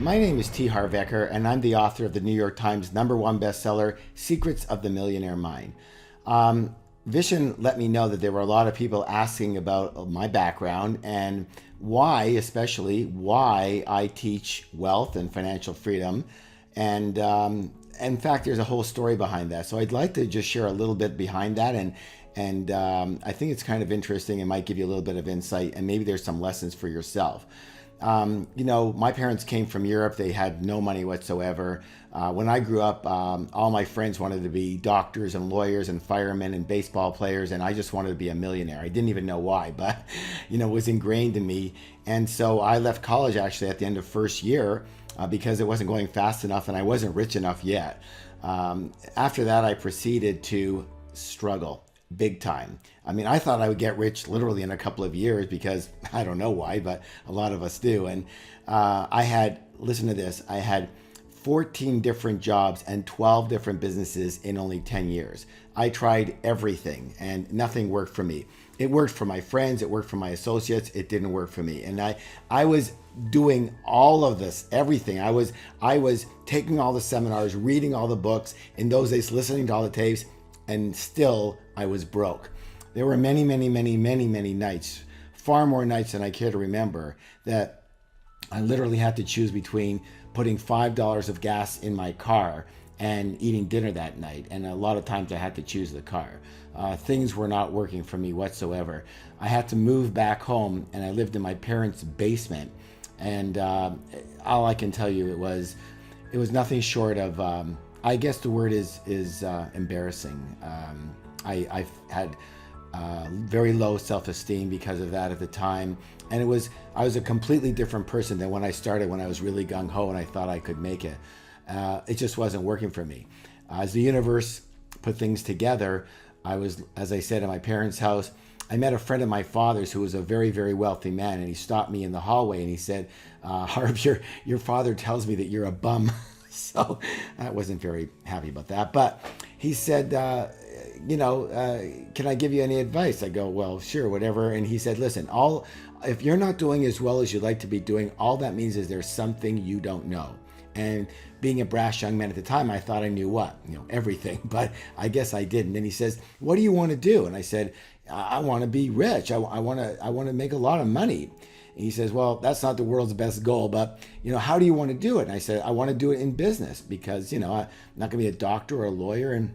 My name is Harv Eker, and I'm the author of the New York Times #1 bestseller, Secrets of the Millionaire Mind. Vishen let me know that there were a lot of people asking about my background and why, especially why I teach wealth and financial freedom. And in fact, there's a whole story behind that. So I'd like to just share a little bit behind that, and I think it's kind of interesting. It might give you a little bit of insight, and maybe there's some lessons for yourself. My parents came from Europe. They had no money whatsoever. When I grew up, all my friends wanted to be doctors and lawyers and firemen and baseball players, and I just wanted to be a millionaire. I didn't even know why, but it was ingrained in me. And so I left college actually at the end of first year because it wasn't going fast enough and I wasn't rich enough yet. After that, I proceeded to struggle big time. I mean, I thought I would get rich literally in a couple of years because I don't know why, but a lot of us do. And listen to this, I had 14 different jobs and 12 different businesses in only 10 years. I tried everything and nothing worked for me. It worked for my friends, it worked for my associates, it didn't work for me. And I was doing all of this, everything. I was taking all the seminars, reading all the books, in those days listening to all the tapes, and still I was broke. There were many, many, many, many, many nights, far more nights than I care to remember, that I literally had to choose between putting $5 of gas in my car and eating dinner that night. And a lot of times I had to choose the car. Things were not working for me whatsoever. I had to move back home, and I lived in my parents' basement. And all I can tell you, it was nothing short of, I guess the word is embarrassing. I had very low self-esteem because of that at the time, and I was a completely different person than when I started, when I was really gung-ho and I thought I could make it. It just wasn't working for me. As the universe put things together, I was, as I said, at my parents' house. I met a friend of my father's who was a very, very wealthy man, and he stopped me in the hallway and he said, Harv, your father tells me that you're a bum. So I wasn't very happy about that. But he said, can I give you any advice? I go, well, sure, whatever. And he said, listen, if you're not doing as well as you'd like to be doing, all that means is there's something you don't know. And being a brash young man at the time, I thought I knew what? Everything, but I guess I didn't. And he says, what do you want to do? And I said, I want to be rich. I want to make a lot of money. And he says, well, that's not the world's best goal, but how do you want to do it? And I said, I want to do it in business because, I'm not going to be a doctor or a lawyer, and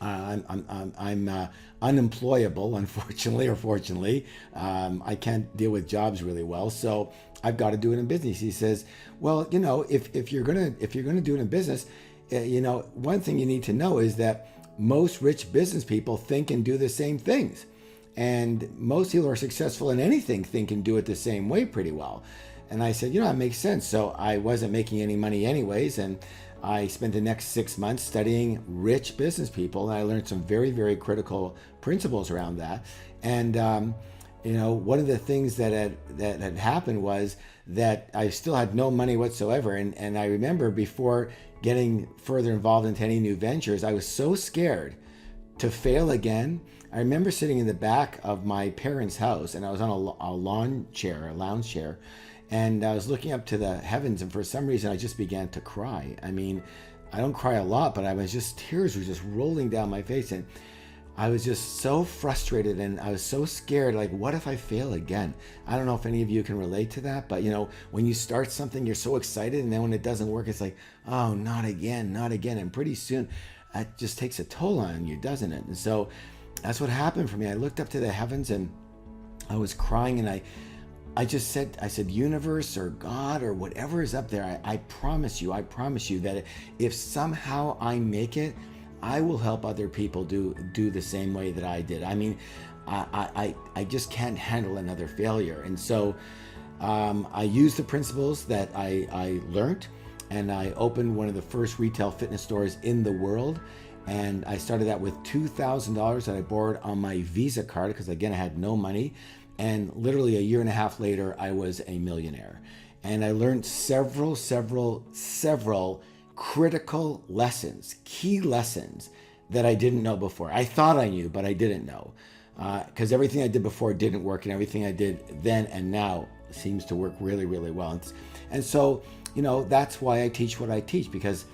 I'm unemployable, unfortunately or fortunately. I can't deal with jobs really well, so I've got to do it in business. He says, well, if you're gonna do it in business, one thing you need to know is that most rich business people think and do the same things. And most people who are successful in anything think and do it the same way pretty well. And I said, that makes sense. So I wasn't making any money anyways. And I spent the next 6 months studying rich business people. And I learned some very, very critical principles around that. And, one of the things that had happened was that I still had no money whatsoever. And I remember before getting further involved into any new ventures, I was so scared to fail again. I remember sitting in the back of my parents' house, and I was on a lounge chair, and I was looking up to the heavens, and for some reason I just began to cry. I mean, I don't cry a lot, but tears were just rolling down my face, and I was just so frustrated, and I was so scared, like, what if I fail again? I don't know if any of you can relate to that, but when you start something, you're so excited, and then when it doesn't work, it's like, oh, not again, and pretty soon it just takes a toll on you, doesn't it? And so that's what happened for me. I looked up to the heavens and I was crying, and I said, universe or God or whatever is up there, I promise you that if somehow I make it, I will help other people do the same way that I did. I mean, I just can't handle another failure. And so I used the principles that I learned, and I opened one of the first retail fitness stores in the world. And I started that with $2,000 that I borrowed on my Visa card because, again, I had no money. And literally a year and a half later, I was a millionaire. And I learned several critical lessons, key lessons that I didn't know before. I thought I knew, but I didn't know. Because everything I did before didn't work, and everything I did then and now seems to work really, really well. And so that's why I teach what I teach, because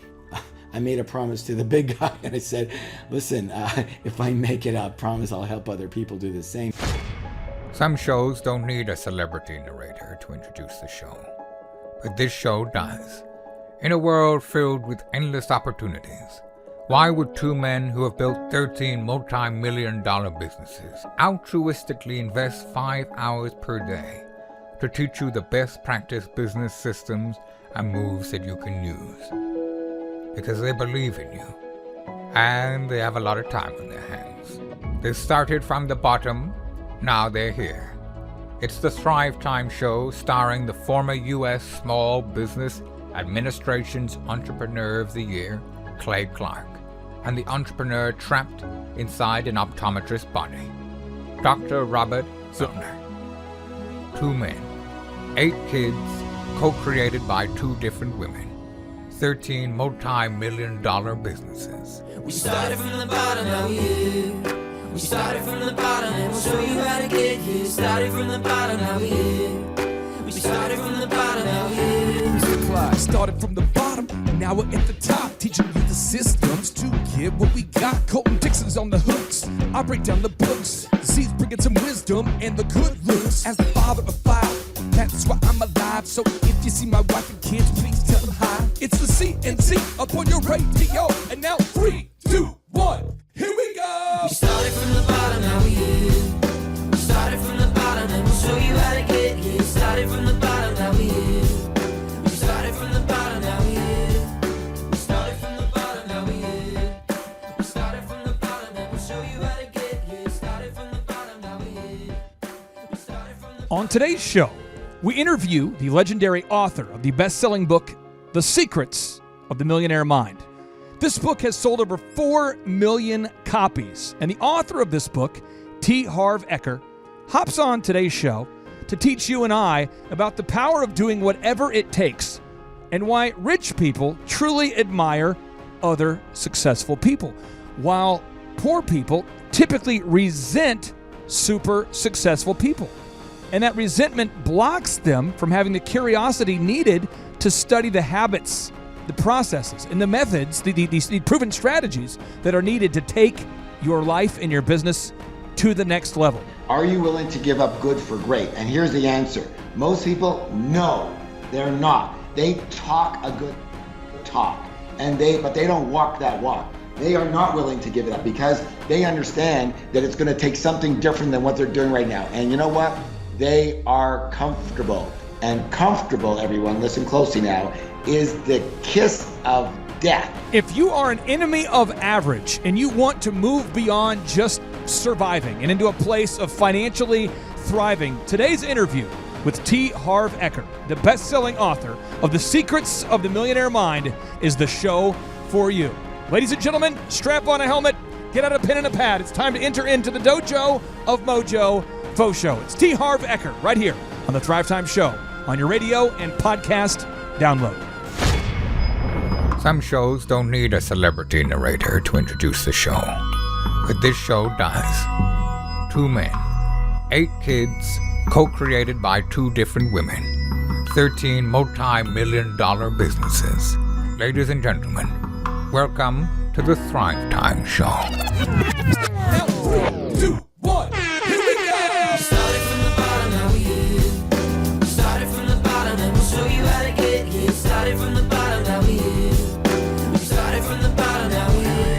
I made a promise to the big guy, and I said, listen, if I make it, I promise I'll help other people do the same. Some shows don't need a celebrity narrator to introduce the show, but this show does. In a world filled with endless opportunities, why would two men who have built 13 multi-million-dollar businesses altruistically invest 5 hours per day to teach you the best practice business systems and moves that you can use? Because they believe in you, and they have a lot of time on their hands. They started from the bottom, now they're here. It's the Thrivetime show starring the former U.S. Small Business Administration's Entrepreneur of the Year, Clay Clark, and the entrepreneur trapped inside an optometrist's body, Dr. Robert Zillner. 2 men, 8 kids, co-created by 2 different women, 13 multi-million-dollar businesses. We started from the bottom, now we're here. We started from the bottom, and we'll show you how to get here. Started from the bottom, now we're here. We started from the bottom, now we're here. Mr. Clyde started from the bottom, and now we're at the top, teaching you the systems to get what we got. Colton Dixon's on the hooks. I break down the books. Z's bringing some wisdom and the good looks. As the father of 5, that's why I'm alive. So if you see my wife and kids, please tell them hi. It's the CNC up on your radio, and now 3, 2, 1, here we go. We started from the bottom, now we're here. We started from the bottom, and we'll show you how to get here. Started from the bottom, now we're here. We started from the bottom, now we're here. We started from the bottom, now we're here. We started from the bottom, and we'll show you how to get here. Started from the bottom, now we're here. We started from the On today's show, we interview the legendary author of the best-selling book, The Secrets of the Millionaire Mind. This book has sold over 4 million copies, and the author of this book, Harv Eker, hops on today's show to teach you and I about the power of doing whatever it takes and why rich people truly admire other successful people, while poor people typically resent super successful people. And that resentment blocks them from having the curiosity needed to study the habits, the processes, and the methods, the proven strategies that are needed to take your life and your business to the next level. Are you willing to give up good for great? And here's the answer. Most people, no, they're not. They talk a good talk, but they don't walk that walk. They are not willing to give it up because they understand that it's going to take something different than what they're doing right now. And you know what? They are comfortable. And comfortable, everyone, listen closely now, is the kiss of death. If you are an enemy of average and you want to move beyond just surviving and into a place of financially thriving, today's interview with Harv Eker, the best-selling author of The Secrets of the Millionaire Mind, is the show for you. Ladies and gentlemen, strap on a helmet, get out a pen and a pad. It's time to enter into the dojo of Mojo Faux Show. It's Harv Eker right here on the Thrivetime Show on your radio and podcast download. Some shows don't need a celebrity narrator to introduce the show, but this show does. 2 men, 8 kids, co-created by 2 different women, 13 multi-million-dollar businesses. Ladies and gentlemen, welcome to the Thrivetime Show. Now, 3, 2, 1, here we go! started from the bottom, now we're here. We started from the bottom, and we'll show you how to get here. Started from the bottom, now we're here. We started from the bottom, now we're here.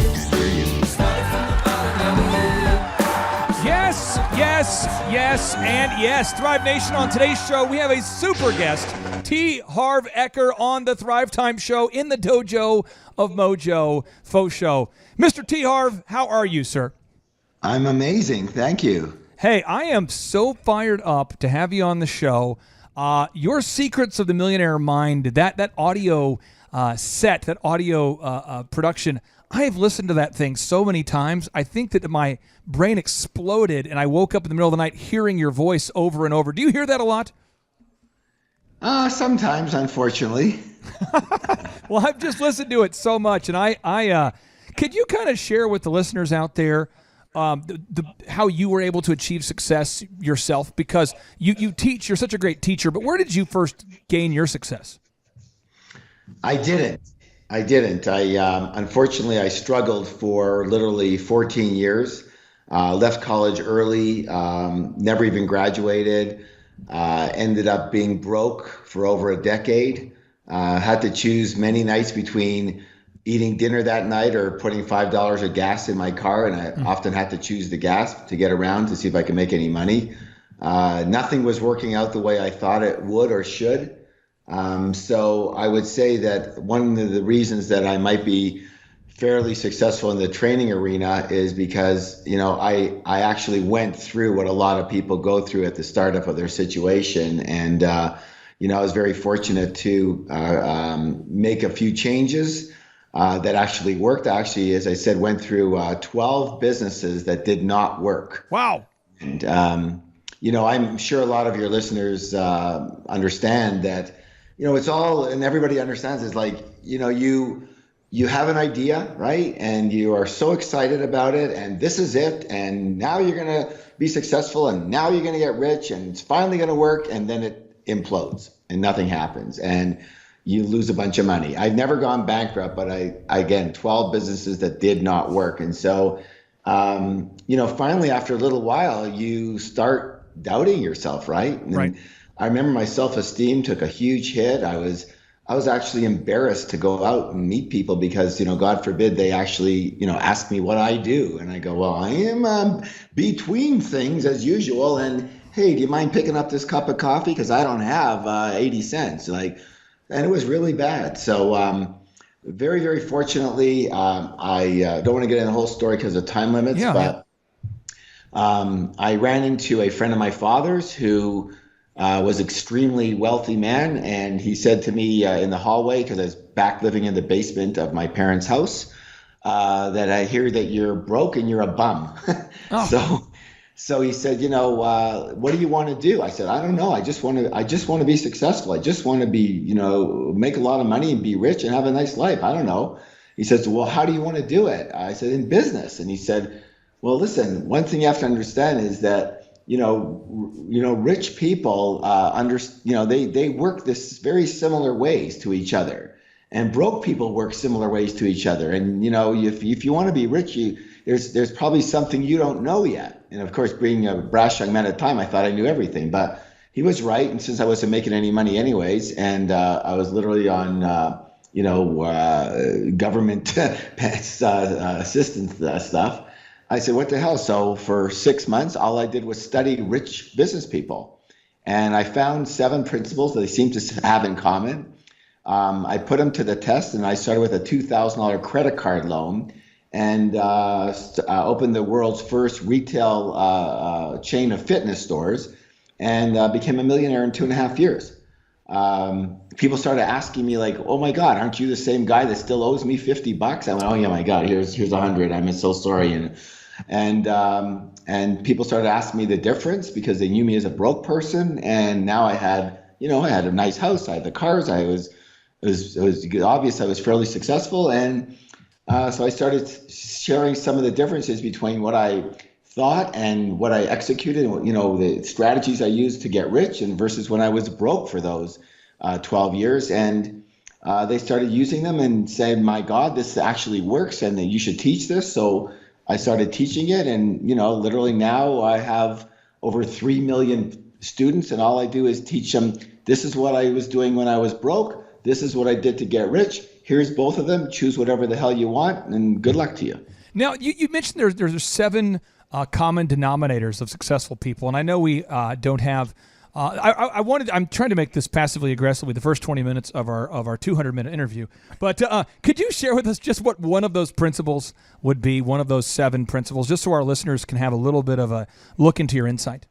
We started from the bottom, now we're here. Yes, yes, yes, and yes. Thrive Nation, on today's show, we have a super guest, Harv Eker, on the Thrivetime Show in the dojo of Mojo Faux Show. Mr. Harv, how are you, sir? I'm amazing. Thank you. Hey, I am so fired up to have you on the show. Your Secrets of the Millionaire Mind, that audio set, that audio production, I have listened to that thing so many times. I think that my brain exploded and I woke up in the middle of the night hearing your voice over and over. Do you hear that a lot? Sometimes, unfortunately. Well, I've just listened to it so much, and I could you kind of share with the listeners out there how you were able to achieve success yourself? Because you teach, you're such a great teacher, but where did you first gain your success? I didn't. I didn't. I unfortunately I struggled for literally 14 years. Left college early. Never even graduated. Ended up being broke for over a decade. Had to choose many nights between eating dinner that night or putting $5 of gas in my car, and I often had to choose the gas to get around to see if I could make any money. Nothing was working out the way I thought it would or should. So I would say that one of the reasons that I might be fairly successful in the training arena is because, I actually went through what a lot of people go through at the startup of their situation. And, I was very fortunate to make a few changes that actually worked. I actually, as I said, went through 12 businesses that did not work. Wow. And, I'm sure a lot of your listeners understand that, it's all, and everybody understands is like, you have an idea, right? And you are so excited about it, and this is it. And now you're going to be successful, and now you're going to get rich, and it's finally going to work. And then it implodes and nothing happens. And you lose a bunch of money. I've never gone bankrupt, but again, 12 businesses that did not work. And so, finally, after a little while, you start doubting yourself, right? And Right. I remember my self-esteem took a huge hit. I was actually embarrassed to go out and meet people because, God forbid they actually, ask me what I do. And I go, well, I am between things as usual. And hey, do you mind picking up this cup of coffee? Because I don't have 80 cents. And it was really bad. So very, very fortunately, I don't want to get into the whole story because of time limits, Yeah. but I ran into a friend of my father's who was extremely wealthy man. And he said to me in the hallway, because I was back living in the basement of my parents' house, that I hear that you're broke and you're a bum. Oh. So he said, what do you want to do? I said, I don't know. I just want to be successful. I just want to be, make a lot of money and be rich and have a nice life. I don't know. He says, well, how do you want to do it? I said, in business. And he said, well, listen, one thing you have to understand is that, rich people, they work this very similar ways to each other, and broke people work similar ways to each other. And, if you want to be rich, there's probably something you don't know yet. And of course, being a brash young man at the time, I thought I knew everything, but he was right. And since I wasn't making any money anyways, and I was literally on, government assistance stuff, I said, what the hell? So for 6 months, all I did was study rich business people. And I found 7 principles that they seem to have in common. I put them to the test, and I started with a $2,000 credit card loan and opened the world's first retail chain of fitness stores, and became a millionaire in 2.5 years. People started asking me like, oh my God, aren't you the same guy that still owes me $50? I went, oh yeah, my God, here's 100. I'm so sorry. And people started asking me the difference because they knew me as a broke person. And now I had a nice house. I had the cars. It was obvious I was fairly successful. And so I started sharing some of the differences between what I thought and what I executed, the strategies I used to get rich and versus when I was broke for those 12 years. And they started using them and saying, my God, this actually works and that you should teach this. So I started teaching it, and literally now I have over 3 million students, and all I do is teach them, this is what I was doing when I was broke. This is what I did to get rich. Here's both of them. Choose whatever the hell you want, and good luck to you. Now, you mentioned there's 7 common denominators of successful people, and I know we don't have. I'm trying to make this passively aggressively the first 20 minutes of our 200-minute interview. But could you share with us just what one of those principles would be? One of those 7 principles, just so our listeners can have a little bit of a look into your insight.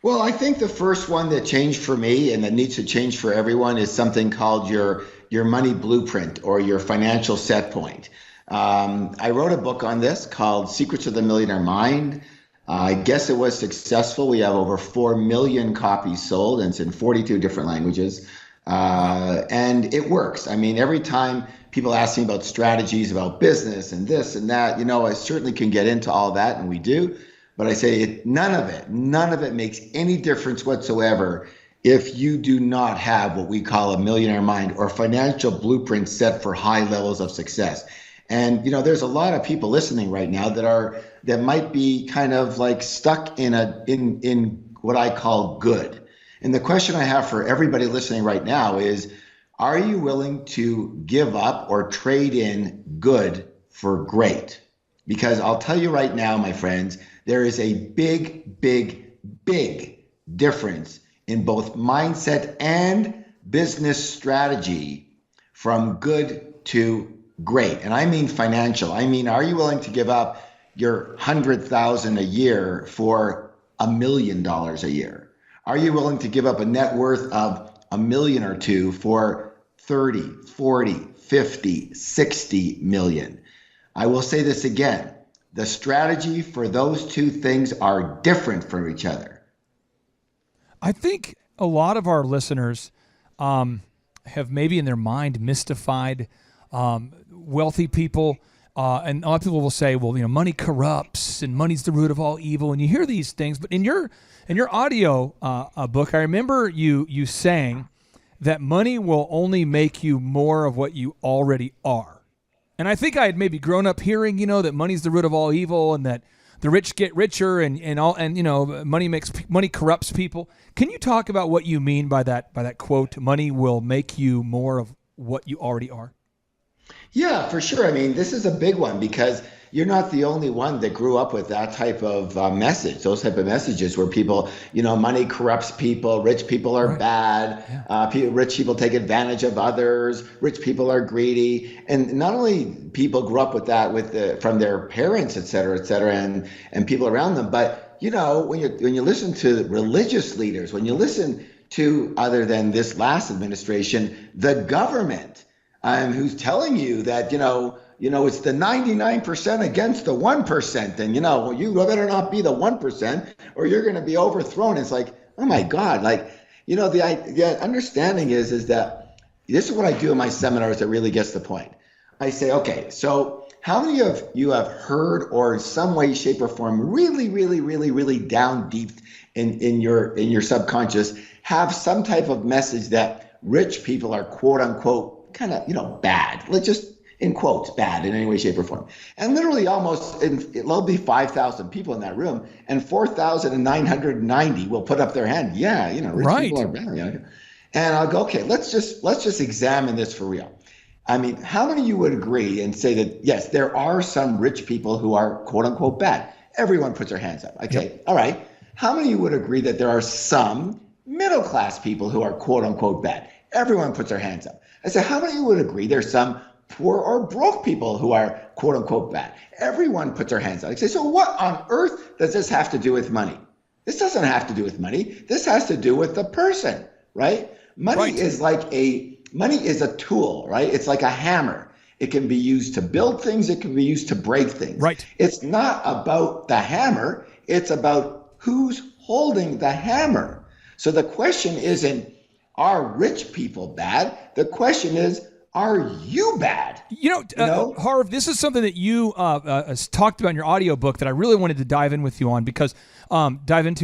Well, I think the first one that changed for me and that needs to change for everyone is something called your money blueprint or your financial set point. I wrote a book on this called Secrets of the Millionaire Mind. I guess it was successful. We have over 4 million copies sold, and it's in 42 different languages. And it works. I mean, every time people ask me about strategies, about business and this and that, I certainly can get into all that, and we do. But I say none of it makes any difference whatsoever if you do not have what we call a millionaire mind or financial blueprint set for high levels of success. And there's a lot of people listening right now that might be kind of like stuck in what I call good. And the question I have for everybody listening right now is, are you willing to give up or trade in good for great? Because I'll tell you right now, my friends, there is a big, big, big difference in both mindset and business strategy from good to great. And I mean financial. I mean, are you willing to give up your $100,000 a year for $1 million a year? Are you willing to give up a net worth of $1 million or $2 million for 30, 40, 50, 60 million? I will say this again. The strategy for those two things are different from each other. I think a lot of our listeners have maybe in their mind mystified wealthy people. And a lot of people will say, well, money corrupts and money's the root of all evil. And you hear these things. But in your audio book, I remember you saying that money will only make you more of what you already are. And I think I had maybe grown up hearing, that money's the root of all evil and that the rich get richer and money corrupts people. Can you talk about what you mean by that quote, money will make you more of what you already are? Yeah, for sure. I mean, this is a big one because you're not the only one that grew up with that type of message, those type of messages where people, money corrupts people, rich people are bad, rich people take advantage of others, rich people are greedy. And not only people grew up with that from their parents, et cetera, and people around them, but, when you listen to religious leaders, when you listen to, other than this last administration, the government, who's telling you that, it's the 99% against the 1%. And, you better not be the 1% or you're going to be overthrown. It's like, oh my God, the understanding is that this is what I do in my seminars that really gets the point. I say, okay, so how many of you have heard or in some way, shape or form, really, really, really, really down deep in your subconscious have some type of message that rich people are quote unquote kind of, bad. Let's just, in quotes, bad in any way, shape, or form. And literally it'll be 5,000 people in that room, and 4,990 will put up their hand. Yeah, rich people are bad. And I'll go, okay, let's just examine this for real. I mean, how many of you would agree and say that, yes, there are some rich people who are quote unquote bad? Everyone puts their hands up. Okay, yep. All right. How many of you would agree that there are some middle class people who are quote unquote bad? Everyone puts their hands up. I said, how many of you would agree there's some poor or broke people who are quote unquote bad? Everyone puts their hands up. I say, so what on earth does this have to do with money? This doesn't have to do with money. This has to do with the person, right? Money is a tool, right? It's like a hammer. It can be used to build things. It can be used to break things. Right. It's not about the hammer. It's about who's holding the hammer. So the question isn't, are rich people bad? The question is, are you bad? Harv, this is something that you talked about in your audiobook that I really wanted to dive into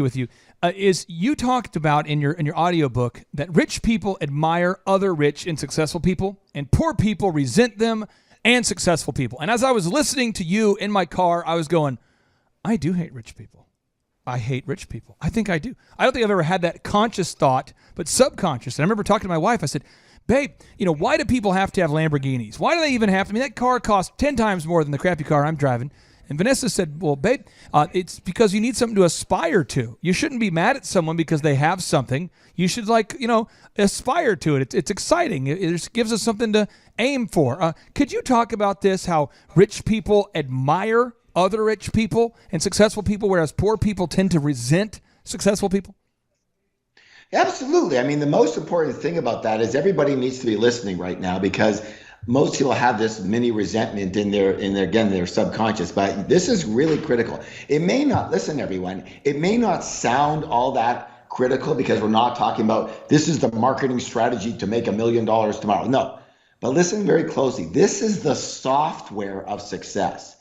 with you. Is you talked about in your audiobook that rich people admire other rich and successful people, and poor people resent them and successful people. And as I was listening to you in my car, I was going, I do hate rich people. I hate rich people. I think I do. I don't think I've ever had that conscious thought, but subconscious. And I remember talking to my wife. I said, babe, why do people have to have Lamborghinis? Why do they even have to? I mean, that car costs 10 times more than the crappy car I'm driving. And Vanessa said, well, babe, it's because you need something to aspire to. You shouldn't be mad at someone because they have something. You should aspire to it. It's exciting. It just gives us something to aim for. Could you talk about this, how rich people admire other rich people and successful people, whereas poor people tend to resent successful people? Absolutely. I mean, the most important thing about that is everybody needs to be listening right now, because most people have this mini resentment in their subconscious, but this is really critical. It may not, listen everyone, it may not sound all that critical because we're not talking about this is the marketing strategy to make $1 million tomorrow. No, but listen very closely. This is the software of success.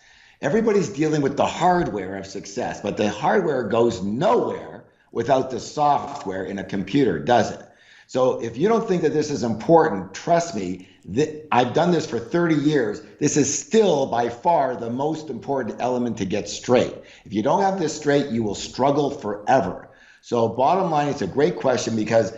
Everybody's dealing with the hardware of success, but the hardware goes nowhere without the software in a computer, does it? So if you don't think that this is important, trust me, I've done this for 30 years. This is still by far the most important element to get straight. If you don't have this straight, you will struggle forever. So bottom line, it's a great question, because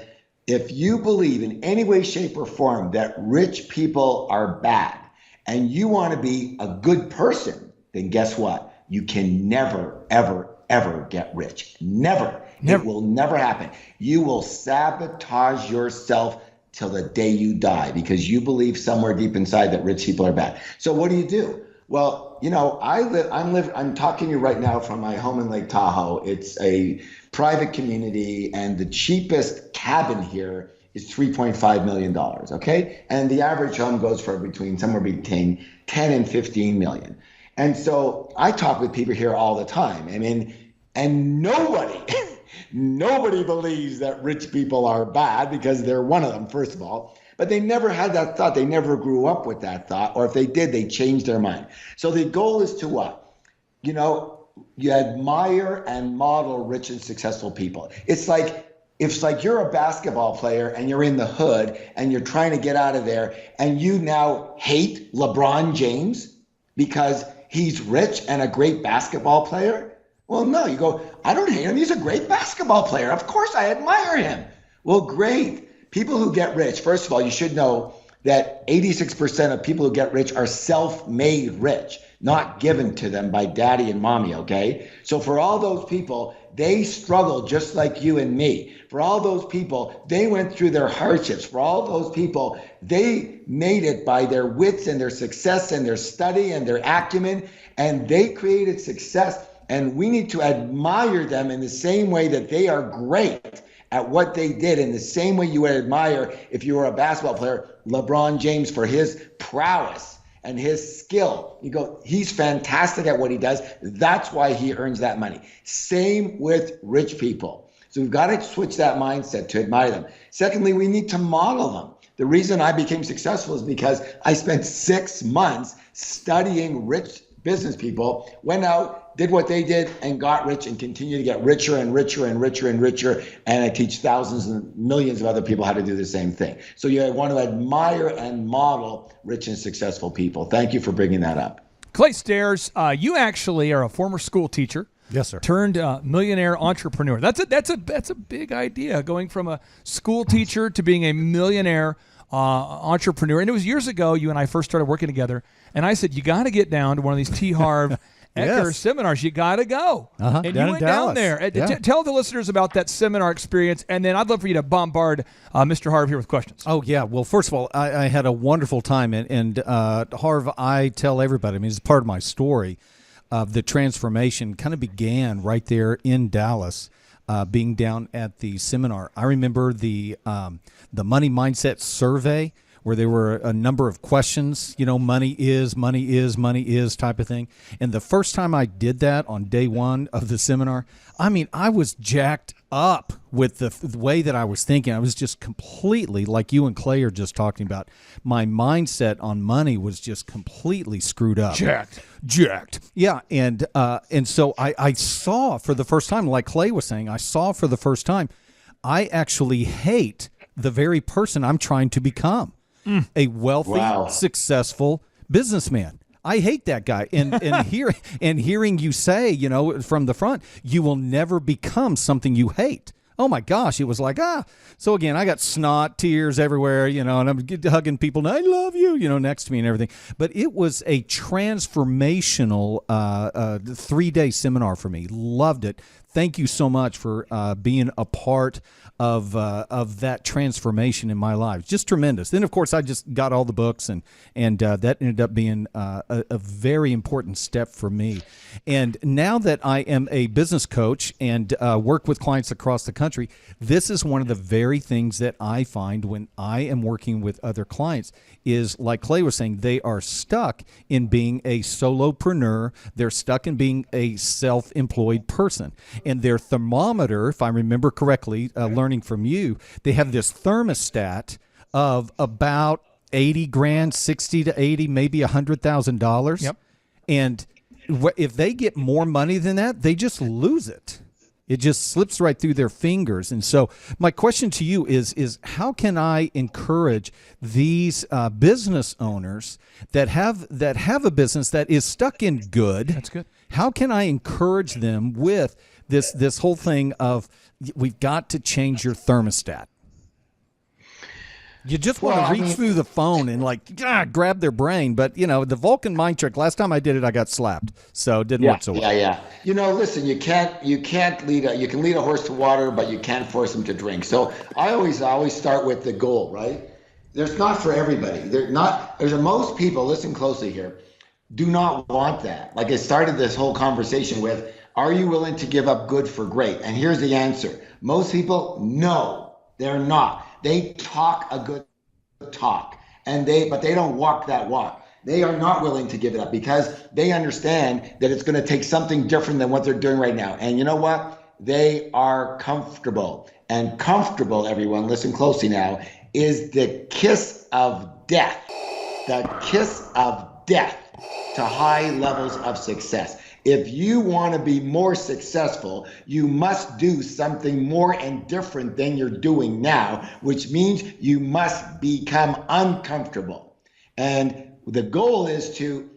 if you believe in any way, shape, or form that rich people are bad and you want to be a good person, then guess what? You can never, ever, ever get rich. Never. It will never happen. You will sabotage yourself till the day you die because you believe somewhere deep inside that rich people are bad. So what do? Well, you know, I'm talking to you right now from my home in Lake Tahoe. It's a private community, and the cheapest cabin here is $3.5 million, okay? And the average home goes for somewhere between 10 and 15 million. And so I talk with people here all the time. I mean, and nobody believes that rich people are bad, because they're one of them, first of all. But they never had that thought. They never grew up with that thought. Or if they did, they changed their mind. So the goal is to what? You know, you admire and model rich and successful people. It's like you're a basketball player and you're in the hood and you're trying to get out of there, and you now hate LeBron James because he's rich and a great basketball player. Well, no, you go, I don't hate him. He's a great basketball player. Of course, I admire him. Well, great. People who get rich, first of all, you should know that 86% of people who get rich are self-made rich, not given to them by daddy and mommy, okay? So for all those people, they struggle just like you and me. For all those people, they went through their hardships. For all those people, they made it by their wits and their success and their study and their acumen, and they created success. And we need to admire them in the same way that they are great at what they did, in the same way you would admire, if you were a basketball player, LeBron James for his prowess and his skill. You go, he's fantastic at what he does. That's why he earns that money. Same with rich people. So we've got to switch that mindset to admire them. Secondly, we need to model them. The reason I became successful is because I spent 6 months studying rich business people, went out, did what they did, and got rich, and continue to get richer and richer and richer and richer. And I teach thousands and millions of other people how to do the same thing. So you want to admire and model rich and successful people. Thank you for bringing that up. Clay Stairs, you actually are a former school teacher. Yes, sir. Turned millionaire entrepreneur. That's a big idea, going from a school teacher to being a millionaire entrepreneur. And it was years ago you and I first started working together, and I said, you got to get down to one of these T. Harv Eker seminars. You got to go. And you went down there. Tell the listeners about that seminar experience, and then I'd love for you to bombard Mr. Harv here with questions. Oh, yeah. Well, first of all, I had a wonderful time. And Harv, I tell everybody, I mean, it's part of my story. The transformation kind of began right there in Dallas, being down at the seminar. I remember the money mindset survey, where there were a number of questions, you know, money is type of thing. And the first time I did that on day one of the seminar, I mean, I was jacked up with the way that I was thinking. I was just completely, like you and Clay are just talking about, my mindset on money was just completely screwed up. Jacked. Yeah, and so I saw for the first time, like Clay was saying, I saw for the first time, I actually hate the very person I'm trying to become. A wealthy, successful businessman. I hate that guy. And hearing you say, you know, from the front, you will never become something you hate. Oh my gosh, it was like, So again, I got snot, tears everywhere, you know, and I'm hugging people, and I love you, you know, next to me and everything. But it was a transformational 3-day seminar for me. Loved it. Thank you so much for being a part of that transformation in my life. Just tremendous. Then, of course, I just got all the books, and that ended up being a very important step for me. And now that I am a business coach and work with clients across the country, this is one of the very things that I find when I am working with other clients is, like Clay was saying, they are stuck in being a solopreneur. They're stuck in being a self-employed person. And their thermometer, if I remember correctly, learning from you, they have this thermostat of about 80 grand, 60 to 80, maybe $100,000. Yep. And if they get more money than that, they just lose it. It just slips right through their fingers. And so my question to you is how can I encourage these business owners that have a business that is stuck in good? That's good. How can I encourage them with this whole thing of we've got to change your thermostat? You just want to reach through the phone and grab their brain. But, the Vulcan mind trick, last time I did it, I got slapped. So it didn't work so well. Yeah. Listen, you can lead a horse to water, but you can't force him to drink. So I always start with the goal, right? There's not for everybody. Most people, listen closely here, do not want that. Like I started this whole conversation with, are you willing to give up good for great? And here's the answer. Most people, no, they're not. They talk a good talk, but they don't walk that walk. They are not willing to give it up because they understand that it's going to take something different than what they're doing right now. And you know what? They are comfortable. And comfortable, everyone, listen closely now, is the kiss of death. The kiss of death to high levels of success. If you want to be more successful, you must do something more and different than you're doing now, which means you must become uncomfortable. And the goal is to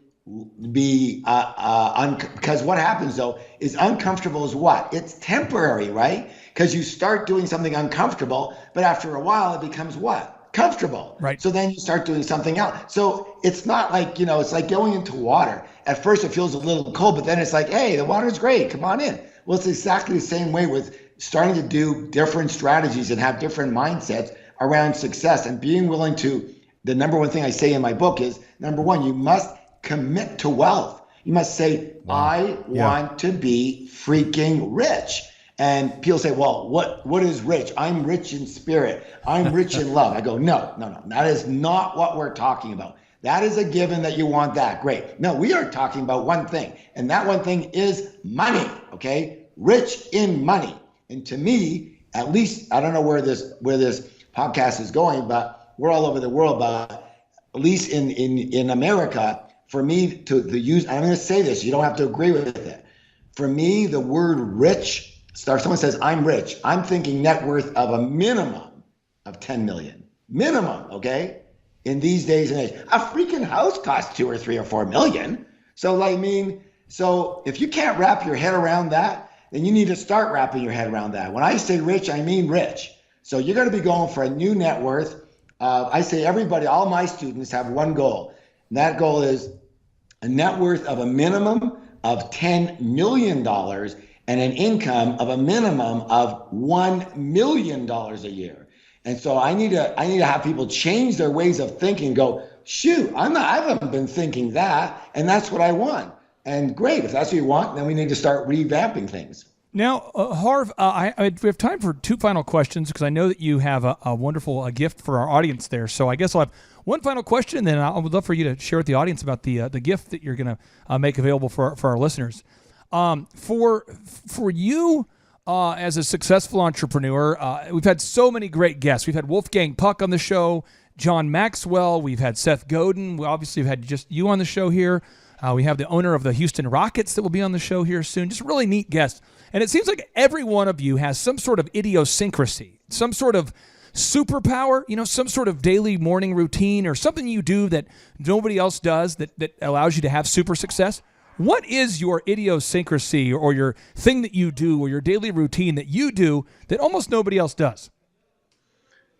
be, because what happens though is uncomfortable is what? It's temporary, right? Because you start doing something uncomfortable, but after a while it becomes what? Comfortable. Right. So then you start doing something else. So it's not like, it's like going into water. At first it feels a little cold, but then it's like, hey, the water's great. Come on in. Well, it's exactly the same way with starting to do different strategies and have different mindsets around success and being willing to, the number one thing I say in my book is, number one, you must commit to wealth. You must say, I want to be freaking rich. And people say, well, what is rich? I'm rich in spirit. I'm rich in love. I go, no. That is not what we're talking about. That is a given that you want that. Great. No, we are talking about one thing. And that one thing is money. Okay. Rich in money. And to me, at least, I don't know where this podcast is going, but we're all over the world. But at least in America, for me to use, I'm going to say this, you don't have to agree with it. For me, the word rich, someone says, I'm rich. I'm thinking net worth of a minimum of 10 million. Minimum, okay? In these days and age. A freaking house costs 2 or 3 or 4 million. So if you can't wrap your head around that, then you need to start wrapping your head around that. When I say rich, I mean rich. So you're going to be going for a new net worth. I say everybody, all my students have one goal. And that goal is a net worth of a minimum of $10 million and an income of a minimum of $1 million a year. And so I need to have people change their ways of thinking and go, shoot, I haven't been thinking that, and that's what I want. And great, if that's what you want, then we need to start revamping things. Now, Harv, we have time for 2 final questions because I know that you have a wonderful gift for our audience there. So I guess I'll have one final question, and then I would love for you to share with the audience about the gift that you're going to make available for our listeners. For you as a successful entrepreneur, we've had so many great guests. We've had Wolfgang Puck on the show, John Maxwell. We've had Seth Godin. We obviously have had just you on the show here. We have the owner of the Houston Rockets that will be on the show here soon. Just really neat guests. And it seems like every one of you has some sort of idiosyncrasy, some sort of superpower, some sort of daily morning routine or something you do that nobody else does that allows you to have super success. What is your idiosyncrasy or your thing that you do or your daily routine that you do that almost nobody else does?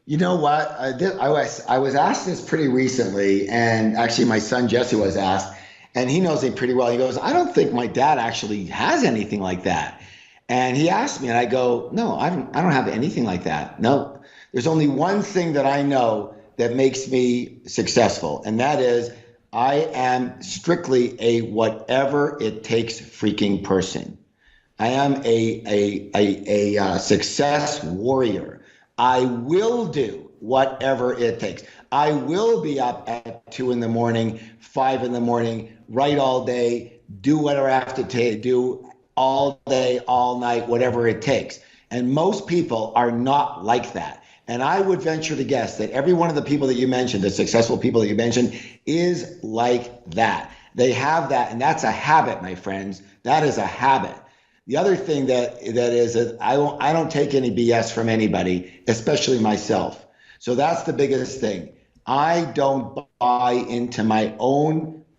You know what? I was asked this pretty recently, and actually my son Jesse was asked, and he knows me pretty well. He goes, I don't think my dad actually has anything like that. And he asked me, and I go, no, I don't have anything like that. No, there's only one thing that I know that makes me successful, and that is I am strictly a whatever it takes freaking person. I am a success warrior. I will do whatever it takes. I will be up at 2 a.m, 5 a.m, write all day, do whatever I have to do all day, all night, whatever it takes. And most people are not like that. And I would venture to guess that every one of the people that you mentioned, the successful people that you mentioned, is like that. They have that, and that's a habit, my friends. That is a habit. The other thing that is that I don't take any BS from anybody, especially myself. So that's the biggest thing. I don't buy into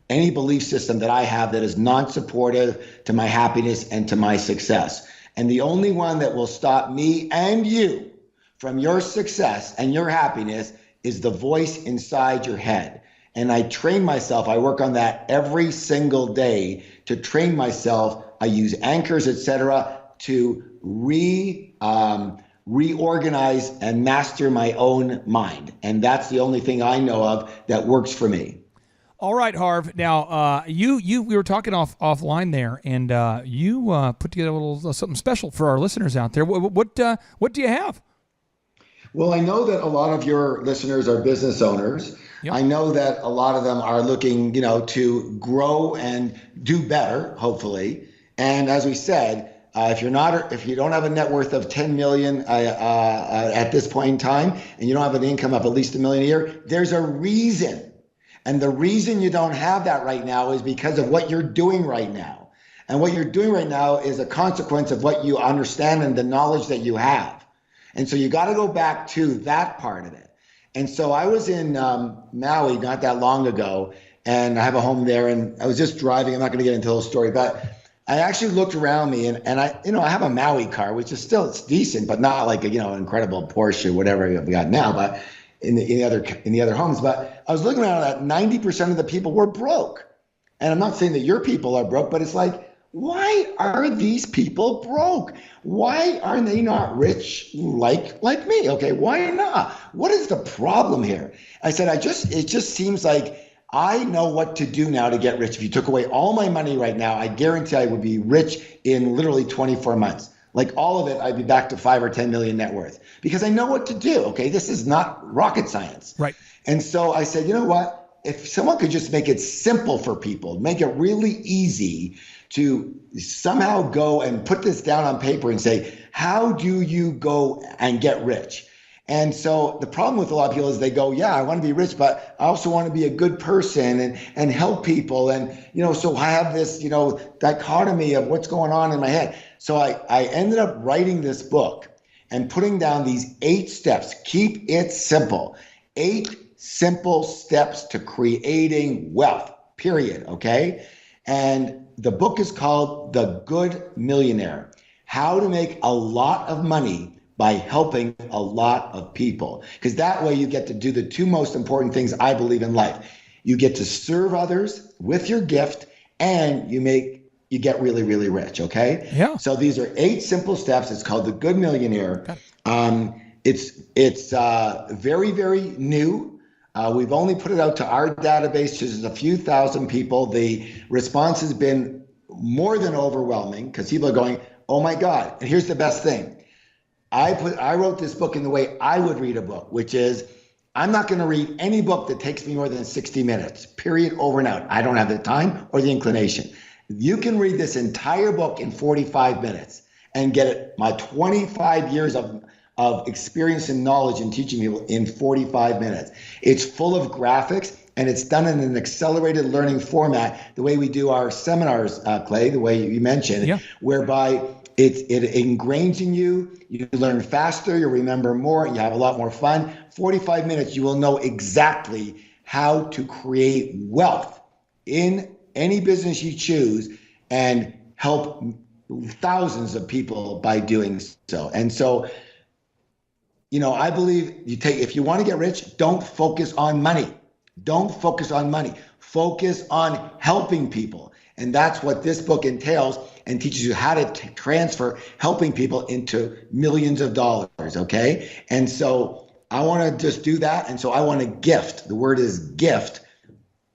any belief system that I have that is non-supportive to my happiness and to my success. And the only one that will stop me and you from your success and your happiness is the voice inside your head. And I train myself, I work on that every single day to train myself. I use anchors, etc., to reorganize and master my own mind. And that's the only thing I know of that works for me. All right, Harv. Now, we were talking offline there, and you put together a little something special for our listeners out there. What do you have? Well, I know that a lot of your listeners are business owners. Yep. I know that a lot of them are looking, to grow and do better, hopefully. And as we said, if you don't have a net worth of 10 million at this point in time, and you don't have an income of at least $1 million a year, there's a reason. And the reason you don't have that right now is because of what you're doing right now. And what you're doing right now is a consequence of what you understand and the knowledge that you have. And so you got to go back to that part of it. And so I was in Maui not that long ago, and I have a home there, and I was just driving. I'm not going to get into the whole story, but I actually looked around me, and I have a Maui car, which is it's decent, but not like an incredible Porsche, whatever we got now, but in the other homes. But I was looking around at 90% of the people were broke. And I'm not saying that your people are broke, but it's like, why are these people broke? Why are they not rich like me? Okay, why not? What is the problem here? I said, it just seems like I know what to do now to get rich. If you took away all my money right now, I guarantee I would be rich in literally 24 months. Like all of it, I'd be back to 5 or 10 million net worth because I know what to do. Okay, this is not rocket science. Right. And so I said, you know what? If someone could just make it simple for people, make it really easy to somehow go and put this down on paper and say, how do you go and get rich? And so the problem with a lot of people is they go, yeah, I want to be rich, but I also want to be a good person and help people. And, so I have this, dichotomy of what's going on in my head. So I ended up writing this book and putting down these 8 steps. Keep it simple. 8 simple steps to creating wealth, period. Okay. And the book is called The Good Millionaire: How to Make a Lot of Money by Helping a Lot of People. Because that way you get to do the 2 most important things I believe in life. You get to serve others with your gift, and you get really, really rich. Okay. Yeah. So these are 8 simple steps. It's called The Good Millionaire. It's very, very new. We've only put it out to our database, which is a few thousand people. The response has been more than overwhelming because people are going, oh my God. And here's the best thing. I wrote this book in the way I would read a book, which is I'm not going to read any book that takes me more than 60 minutes, period, over and out. I don't have the time or the inclination. You can read this entire book in 45 minutes and get it, my 25 years of experience and knowledge in teaching people in 45 minutes. It's full of graphics, and it's done in an accelerated learning format, the way we do our seminars, Clay, the way you mentioned, whereby it ingrains in you, you learn faster, you remember more, and you have a lot more fun. 45 minutes, you will know exactly how to create wealth in any business you choose and help thousands of people by doing so. And so, I believe if you want to get rich, don't focus on money. Don't focus on money. Focus on helping people. And that's what this book entails and teaches you how to transfer helping people into millions of dollars. Okay. And so I want to just do that. And so I want to gift, the word is gift,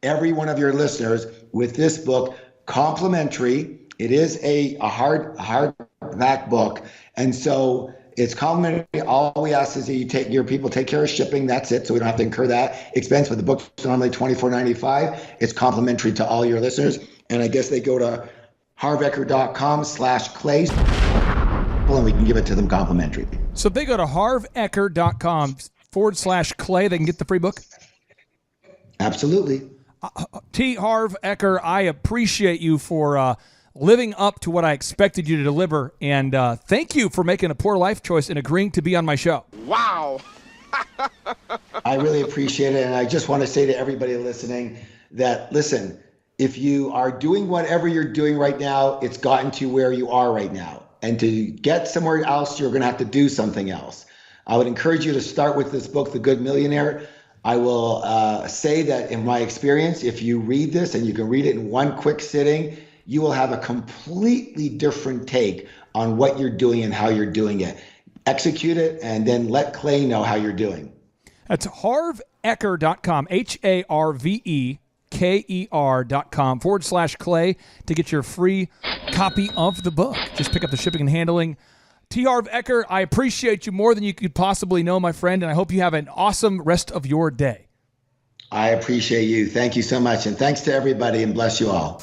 every one of your listeners with this book, complimentary. It is a hardback book. And so it's complimentary. All we ask is that your people take care of shipping. That's it. So we don't have to incur that expense. But the book's normally $24.95. It's complimentary to all your listeners. And I guess they go to harveker.com/clay, and we can give it to them complimentary. So if they go to harveker.com/clay, they can get the free book? Absolutely. Harv Eker, I appreciate you for living up to what I expected you to deliver. And thank you for making a poor life choice and agreeing to be on my show. Wow. I really appreciate it. And I just want to say to everybody listening that, listen, if you are doing whatever you're doing right now, it's gotten to where you are right now. And to get somewhere else, you're going to have to do something else. I would encourage you to start with this book, The Good Millionaire. I will say that in my experience, if you read this and you can read it in one quick sitting, you will have a completely different take on what you're doing and how you're doing it. Execute it and then let Clay know how you're doing. That's harveker.com, HARVEKER.com/Clay to get your free copy of the book. Just pick up the shipping and handling. T. Harv Eker, I appreciate you more than you could possibly know, my friend, and I hope you have an awesome rest of your day. I appreciate you. Thank you so much. And thanks to everybody, and bless you all.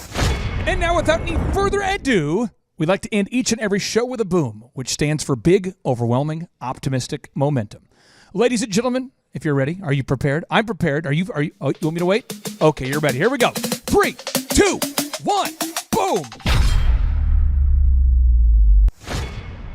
And now, without any further ado, we'd like to end each and every show with a boom, which stands for big, overwhelming, optimistic momentum. Ladies and gentlemen, if you're ready, are you prepared? I'm prepared. Are you? Oh, you want me to wait? Okay, you're ready. Here we go. 3, 2, 1, boom.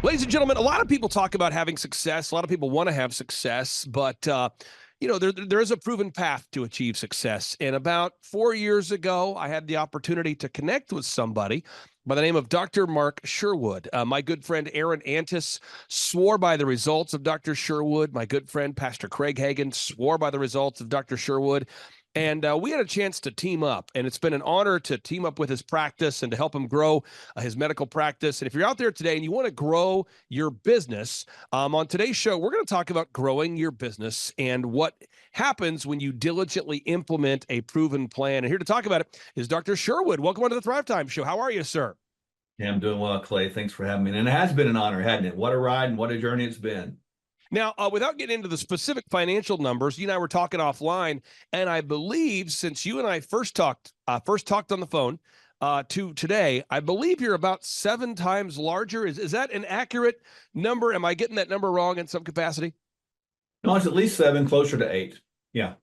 Ladies and gentlemen, a lot of people talk about having success. A lot of people want to have success, but there is a proven path to achieve success. And about 4 years ago, I had the opportunity to connect with somebody by the name of Dr. Mark Sherwood. My good friend Aaron Antis swore by the results of Dr. Sherwood. My good friend Pastor Craig Hagan swore by the results of Dr. Sherwood. And we had a chance to team up, and it's been an honor to team up with his practice and to help him grow his medical practice. And if you're out there today and you want to grow your business, on today's show, we're going to talk about growing your business and what happens when you diligently implement a proven plan. And here to talk about it is Dr. Sherwood. Welcome on to the Thrivetime Show. How are you, sir? Yeah, I'm doing well, Clay. Thanks for having me. And it has been an honor, hasn't it? What a ride and what a journey it's been. Now, without getting into the specific financial numbers, you and I were talking offline, and I believe since you and I first talked on the phone to today, I believe you're about 7 times larger. Is that an accurate number? Am I getting that number wrong in some capacity? No, it's at least 7, closer to 8. Yeah.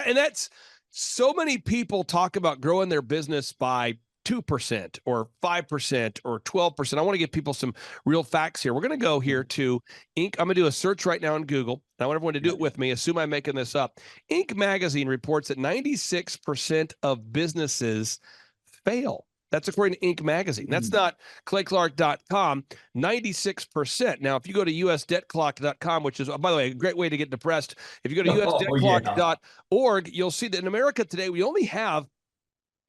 And that's so many people talk about growing their business by 2% or 5% or 12%. I want to give people some real facts here. We're going to go here to Inc. I'm going to do a search right now on Google. I want everyone to do it with me. Assume I'm making this up. Inc. magazine reports that 96% of businesses fail. That's according to Inc. magazine. That's not clayclark.com. 96%. Now, if you go to usdebtclock.com, which is, by the way, a great way to get depressed. If you go to usdebtclock.org, you'll see that in America today, we only have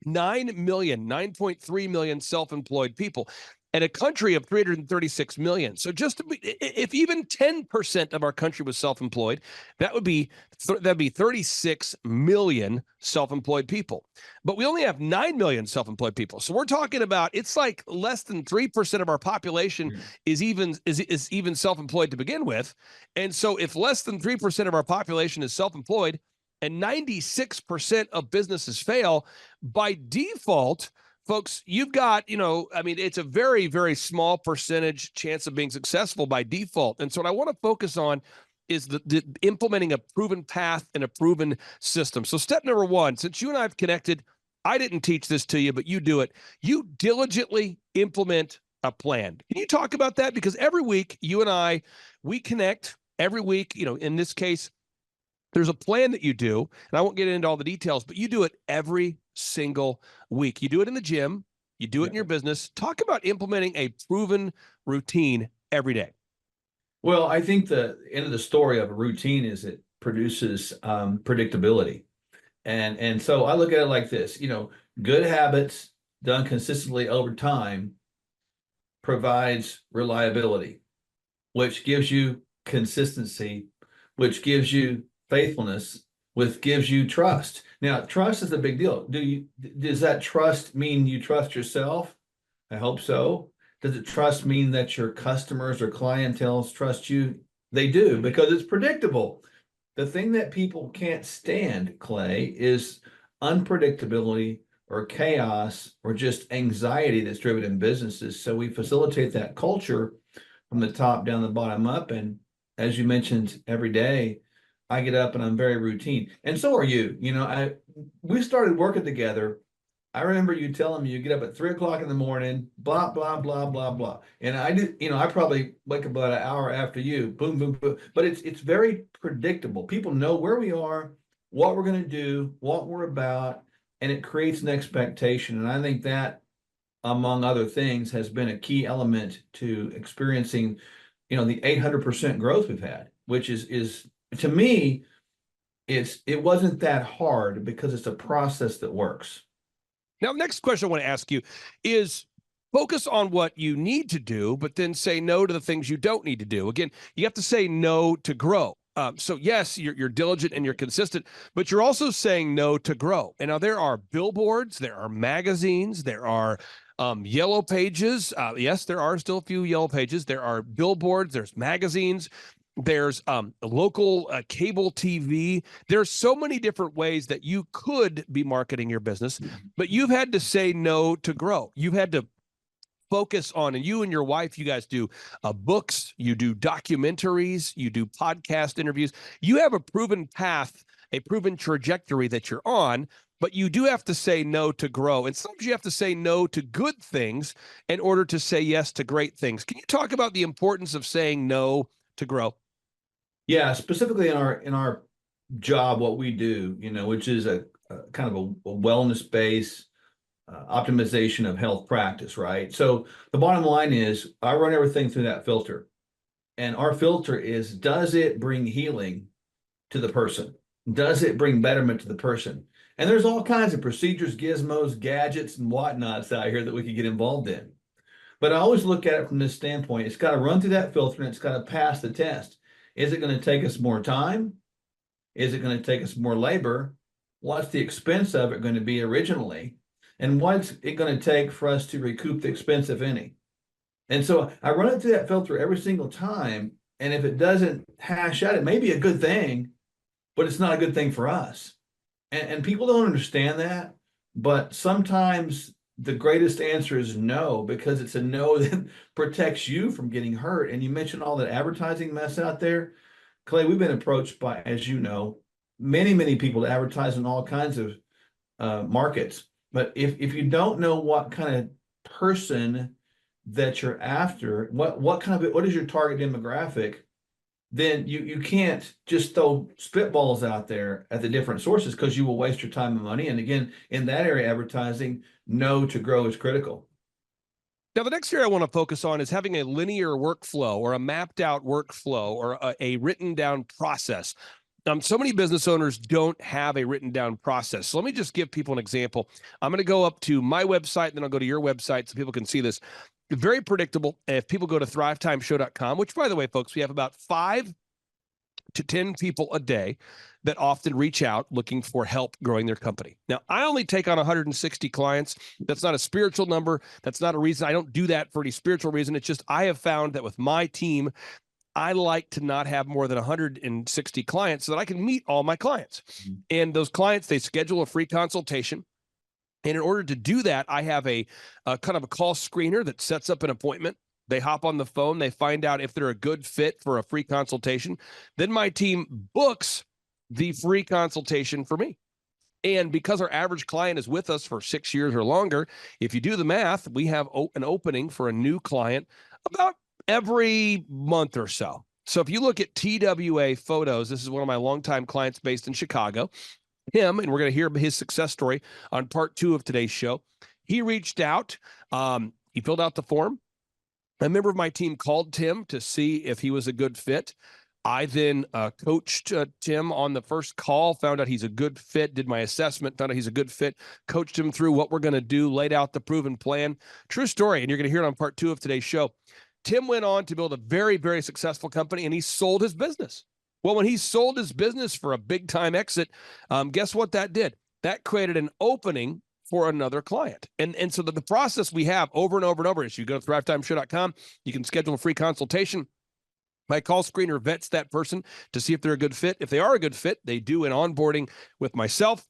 9.3 million self-employed people and a country of 336 million. So if even 10% of our country was self-employed, that'd be 36 million self-employed people. But we only have 9 million self-employed people. So we're talking about, it's like less than 3% of our population is even self-employed to begin with. And so if less than 3% of our population is self-employed, and 96% of businesses fail, by default, folks, you've got, it's a very, very small percentage chance of being successful by default. And so what I want to focus on is the implementing a proven path and a proven system. So step number 1, since you and I have connected, I didn't teach this to you, but you do it. You diligently implement a plan. Can you talk about that? Because every week, you and we connect every week, in this case, there's a plan that you do, and I won't get into all the details, but you do it every single week. You do it in the gym. You do it in your business. Talk about implementing a proven routine every day. Well, I think the end of the story of a routine is it produces predictability. And so I look at it like this, good habits done consistently over time provides reliability, which gives you consistency, which gives you faithfulness, which gives you trust. Now, trust is a big deal. Does that trust mean you trust yourself? I hope so. Does it trust mean that your customers or clientele trust you? They do, because it's predictable. The thing that people can't stand, Clay, is unpredictability or chaos or just anxiety that's driven in businesses. So we facilitate that culture from the top down, the bottom up. And as you mentioned, every day, I get up and I'm very routine, and so are you. We started working together I remember you telling me you get up at 3 o'clock in the morning, blah, blah, blah, blah, blah. And I do, I probably wake up about an hour after you, boom, boom, boom. But it's very predictable. People know where we are, what we're going to do, what we're about, and it creates an expectation. And I think that, among other things, has been a key element to experiencing, the 800% growth we've had, which is to me, it wasn't that hard because it's a process that works. Now, next question I want to ask you is focus on what you need to do, but then say no to the things you don't need to do. Again, you have to say no to grow. So yes, you're diligent and you're consistent, but you're also saying no to grow. And now there are billboards, there are magazines, there are yellow pages. Yes, there are still a few yellow pages. There are billboards, there's magazines, there's local cable TV. There's so many different ways that you could be marketing your business, but you've had to say no to grow. You've had to focus on, and you and your wife, you guys do books, you do documentaries, you do podcast interviews. You have a proven path, a proven trajectory that you're on, but you do have to say no to grow. And sometimes you have to say no to good things in order to say yes to great things. Can you talk about the importance of saying no to grow? Yeah, specifically in our job, what we do, which is a kind of a wellness base optimization of health practice, right? So the bottom line is, I run everything through that filter, and our filter is: does it bring healing to the person? Does it bring betterment to the person? And there's all kinds of procedures, gizmos, gadgets, and whatnots out here that we could get involved in. But I always look at it from this standpoint: it's got to run through that filter, and it's got to pass the test. Is it going to take us more time? Is it going to take us more labor? What's the expense of it going to be originally? And what's it going to take for us to recoup the expense, if any? And so I run it through that filter every single time. And if it doesn't hash out, it may be a good thing, but it's not a good thing for us. And people don't understand that. But sometimes the greatest answer is no, because it's a no that protects you from getting hurt. And you mentioned all that advertising mess out there. Clay, we've been approached by, as you know, many, many people to advertise in all kinds of markets. But if you don't know what kind of person that you're after, what is your target demographic, then you can't just throw spitballs out there at the different sources, because you will waste your time and money. And again, in that area, advertising, no to grow is critical. Now, the next area I want to focus on is having a linear workflow, or a mapped out workflow, or a written down process. So many business owners don't have a written down process. So let me just give people an example. I'm going to go up to my website, and then I'll go to your website so people can see this. Very predictable. If people go to thrivetimeshow.com, which, by the way, folks, we have about 5 to 10 people a day that often reach out looking for help growing their company. Now, I only take on 160 clients. That's not a spiritual number. That's not a reason. I don't do that for any spiritual reason. It's just I have found that with my team, I like to not have more than 160 clients so that I can meet all my clients. Mm-hmm. And those clients, they schedule a free consultation. And in order to do that, I have a kind of a call screener that sets up an appointment. They hop on the phone. They find out if they're a good fit for a free consultation. Then my team books the free consultation for me. And because our average client is with us for 6 years or longer, if you do the math, we have an opening for a new client about every month or so. So if you look at TWA Photos, this is one of my longtime clients based in Chicago. Him, and we're going to hear his success story on part 2 of today's show. He reached out. He filled out the form. A member of my team called Tim to see if he was a good fit. I then coached Tim on the first call, found out he's a good fit, did my assessment, found out he's a good fit, coached him through what we're going to do, laid out the proven plan. True story, and you're going to hear it on part 2 of today's show. Tim went on to build a very, very successful company, and he sold his business. Well, when he sold his business for a big-time exit, guess what that did? That created an opening for another client. And so the process we have over and over and over is you go to thrivetimeshow.com, you can schedule a free consultation. My call screener vets that person to see if they're a good fit. If they are a good fit, they do an onboarding with myself.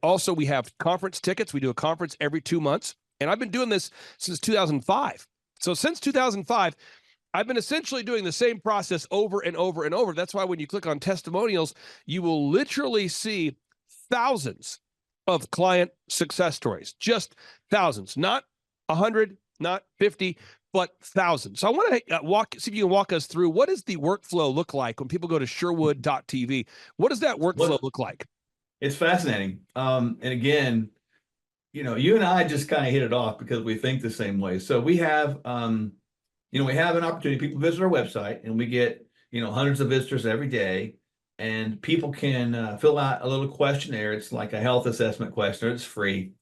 Also, we have conference tickets. We do a conference every 2 months. And I've been doing this since 2005. So since 2005, I've been essentially doing the same process over and over and over. That's why when you click on testimonials, you will literally see thousands of client success stories, just thousands, not 100, not 50, but thousands. So I want to see if you can walk us through, what does the workflow look like when people go to Sherwood.tv? What does that workflow look like? It's fascinating. And again, you and I just kind of hit it off because we think the same way. So we have, we have an opportunity. People visit our website and we get, hundreds of visitors every day, and people can fill out a little questionnaire. It's like a health assessment questionnaire. It's free.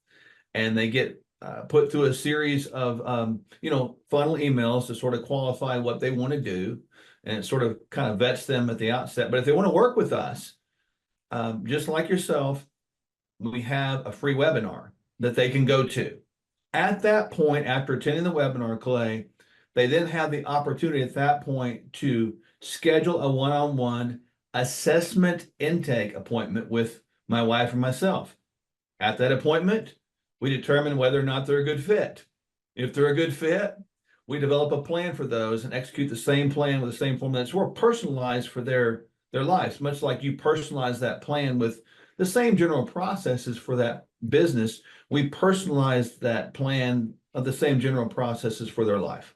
And they get put through a series of, funnel emails to sort of qualify what they want to do. And it sort of kind of vets them at the outset. But if they want to work with us, just like yourself, we have a free webinar that they can go to. At that point, after attending the webinar, Clay, they then have the opportunity at that point to schedule a one-on-one assessment intake appointment with my wife and myself. At that appointment, we determine whether or not they're a good fit. If they're a good fit, we develop a plan for those and execute the same plan with the same formula. It's more personalized for their lives, much like you personalize that plan with the same general processes for that business. We personalize that plan of the same general processes for their life.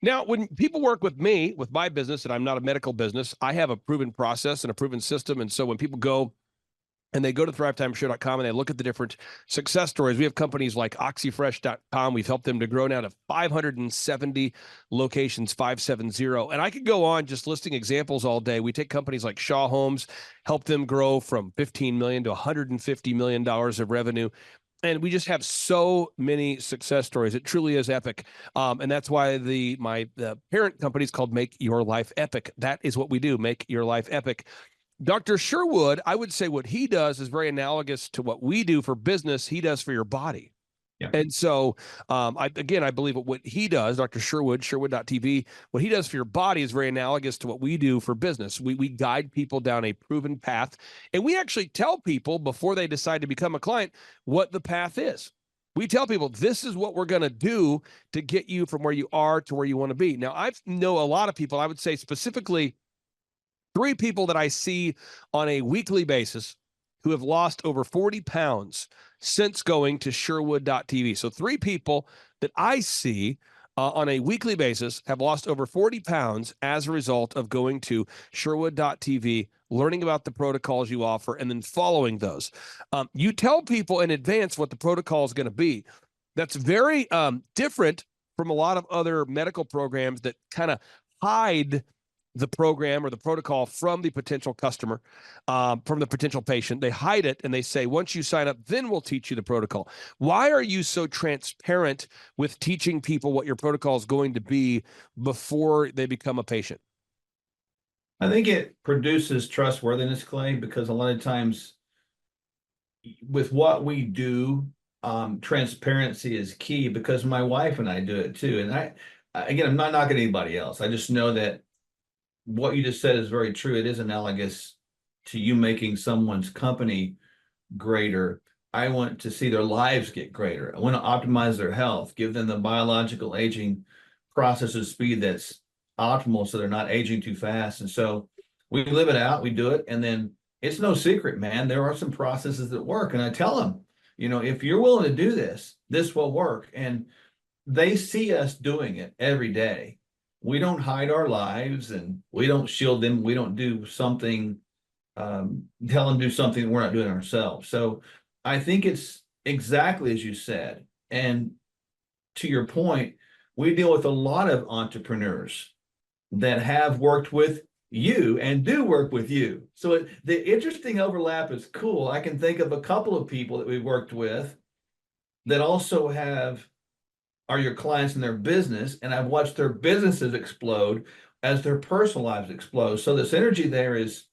Now, when people work with me, with my business, and I'm not a medical business, I have a proven process and a proven system. And so when people go and they go to thrivetimeshow.com and they look at the different success stories, we have companies like oxyfresh.com. We've helped them to grow now to 570 locations, 570. And I could go on just listing examples all day. We take companies like Shaw Homes, help them grow from $15 million to $150 million of revenue. And we just have so many success stories. It truly is epic. And that's why the parent company is called Make Your Life Epic. That is what we do, make your life epic. Dr. Sherwood, I would say what he does is very analogous to what we do for business, he does for your body. Yeah. And so, I believe what he does, Dr. Sherwood, Sherwood.tv, what he does for your body is very analogous to what we do for business. We guide people down a proven path, and we actually tell people before they decide to become a client what the path is. We tell people, this is what we're going to do to get you from where you are to where you want to be. Now, I know a lot of people, I would say specifically 3 people that I see on a weekly basis who have lost over 40 pounds since going to Sherwood.tv. So 3 people that I see on a weekly basis have lost over 40 pounds as a result of going to Sherwood.tv, learning about the protocols you offer, and then following those. You tell people in advance what the protocol is going to be. That's very different from a lot of other medical programs that kind of hide the program or the protocol from the potential customer, from the potential patient. They hide it and they say, once you sign up, then we'll teach you the protocol. Why are you so transparent with teaching people what your protocol is going to be before they become a patient? I think it produces trustworthiness, Clay, because a lot of times with what we do, transparency is key, because my wife and I do it too. And I'm not knocking anybody else. I just know that what you just said is very true. It is analogous to you making someone's company greater. I want to see their lives get greater. I want to optimize their health, give them the biological aging process of speed that's optimal so they're not aging too fast. And so we live it out, we do it. And then it's no secret, man, there are some processes that work. And I tell them, if you're willing to do this, this will work. And they see us doing it every day. We don't hide our lives and we don't shield them. We don't do something, tell them to do something that we're not doing ourselves. So I think it's exactly as you said. And to your point, we deal with a lot of entrepreneurs that have worked with you and do work with you. So the interesting overlap is cool. I can think of a couple of people that we've worked with that also are your clients in their business, and I've watched their businesses explode as their personal lives explode. So the synergy there is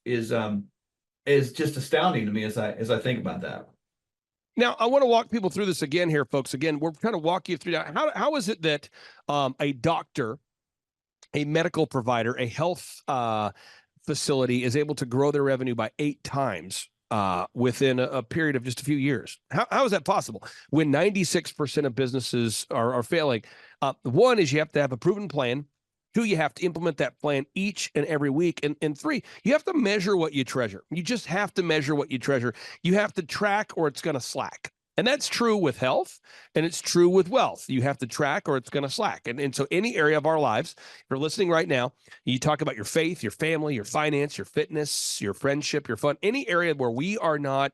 just astounding to me as I think about that. Now, I want to walk people through this again here, folks. Again, we're trying to walk you through that. How is it that a doctor, a medical provider, a health facility is able to grow their revenue by 8 times within a period of just a few years? How is that possible when 96% of businesses are failing? One is you have to have a proven plan. 2, you have to implement that plan each and every week. And 3, you have to measure what you treasure. You just have to measure what you treasure. You have to track or it's going to slack. And that's true with health, and it's true with wealth. You have to track or it's going to slack. And so any area of our lives, if you're listening right now, you talk about your faith, your family, your finance, your fitness, your friendship, your fun, any area where we are not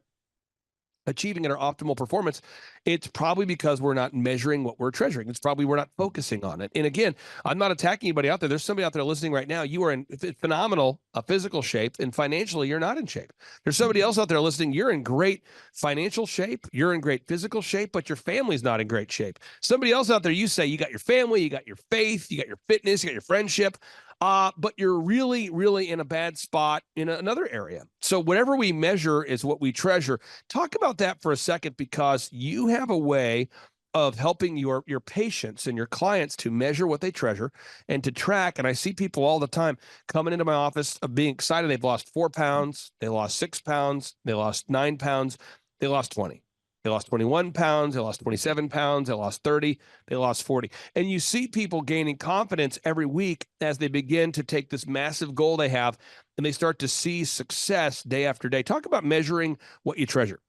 achieving at our optimal performance, it's probably because we're not measuring what we're treasuring. It's probably we're not focusing on it. And again, I'm not attacking anybody out there. There's somebody out there listening right now. You are in phenomenal physical shape, and financially, you're not in shape. There's somebody else out there listening. You're in great financial shape. You're in great physical shape, but your family's not in great shape. Somebody else out there, you say you got your family, you got your faith, you got your fitness, you got your friendship. But you're really, really in a bad spot in another area. So whatever we measure is what we treasure. Talk about that for a second, because you have a way of helping your patients and your clients to measure what they treasure and to track. And I see people all the time coming into my office of being excited. They've lost 4 pounds. They lost 6 pounds. They lost 9 pounds. They lost 20. They lost 21 pounds. They lost 27 pounds. They lost 30. They lost 40. And you see people gaining confidence every week as they begin to take this massive goal they have and they start to see success day after day. Talk about measuring what you treasure.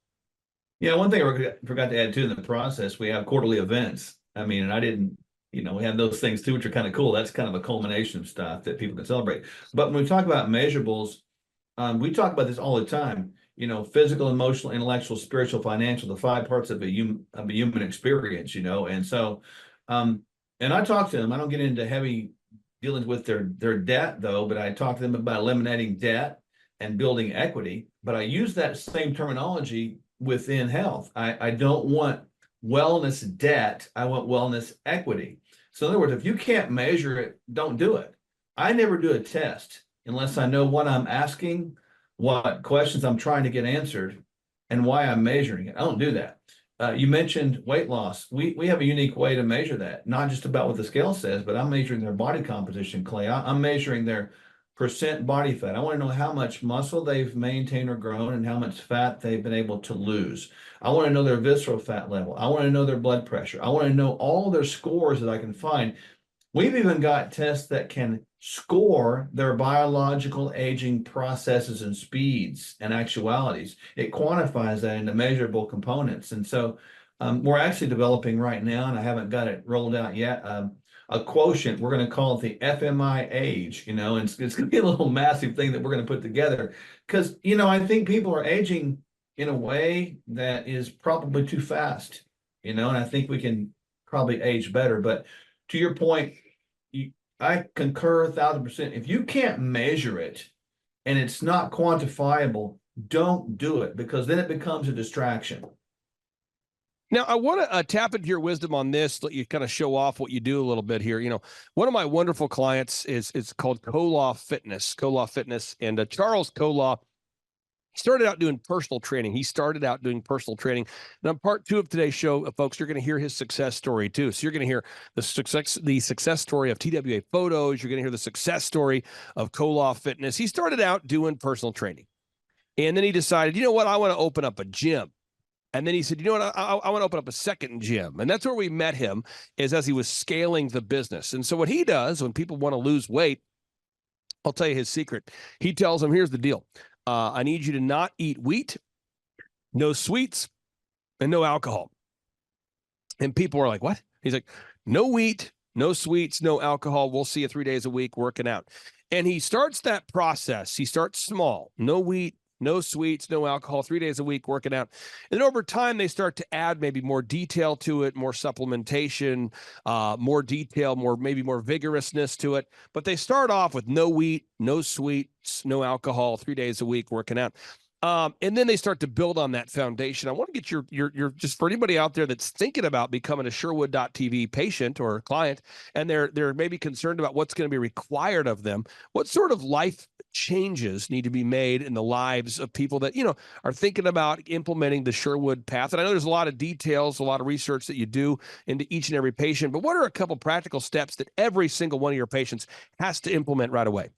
Yeah, one thing I forgot to add too in the process, we have quarterly events. I mean, and I didn't, we have those things too, which are kind of cool. That's kind of a culmination of stuff that people can celebrate. But when we talk about measurables, we talk about this all the time. Physical, emotional, intellectual, spiritual, financial, the 5 parts of a human experience, and so, and I talk to them, I don't get into heavy dealings with their debt though, but I talk to them about eliminating debt and building equity, but I use that same terminology within health. I don't want wellness debt, I want wellness equity. So in other words, if you can't measure it, don't do it. I never do a test unless I know what I'm asking, what questions I'm trying to get answered, and why I'm measuring it. I don't do that. You mentioned weight loss. We have a unique way to measure that, not just about what the scale says, but I'm measuring their body composition, Clay. I'm measuring their percent body fat. I want to know how much muscle they've maintained or grown and how much fat they've been able to lose. I want to know their visceral fat level. I want to know their blood pressure. I want to know all their scores that I can find. We've even got tests that can score their biological aging processes and speeds and actualities. It quantifies that into measurable components. And so we're actually developing right now, and I haven't got it rolled out yet, a quotient. We're going to call it the FMI age, and it's going to be a little massive thing that we're going to put together. Because, I think people are aging in a way that is probably too fast, and I think we can probably age better. But to your point, I concur 1,000%. If you can't measure it and it's not quantifiable, don't do it, because then it becomes a distraction. Now, I want to tap into your wisdom on this, let you kind of show off what you do a little bit here. One of my wonderful clients is called Kolaw Fitness, and Charles Kolaw. He started out doing personal training. And on part 2 of today's show, folks, you're going to hear his success story too. So you're going to hear the success story of TWA Photos. You're going to hear the success story of Kolaw Fitness. He started out doing personal training, and then he decided, I want to open up a gym. And then he said, I want to open up a second gym. And that's where we met him, is as he was scaling the business. And so what he does when people want to lose weight, I'll tell you his secret. He tells them, here's the deal. I need you to not eat wheat, no sweets, and no alcohol. And people are like, what? He's like, no wheat, no sweets, no alcohol. We'll see you 3 days a week working out. And he starts that process. He starts small, no wheat, no sweets, no alcohol, 3 days a week working out. And then over time, they start to add maybe more detail to it, more supplementation, more detail, maybe more vigorousness to it. But they start off with no wheat, no sweets, no alcohol, 3 days a week working out. And then they start to build on that foundation. I want to get your just for anybody out there that's thinking about becoming a Sherwood.tv patient or a client, and they're maybe concerned about what's going to be required of them. What sort of life changes need to be made in the lives of people that, are thinking about implementing the Sherwood path? And I know there's a lot of details, a lot of research that you do into each and every patient, but what are a couple practical steps that every single one of your patients has to implement right away?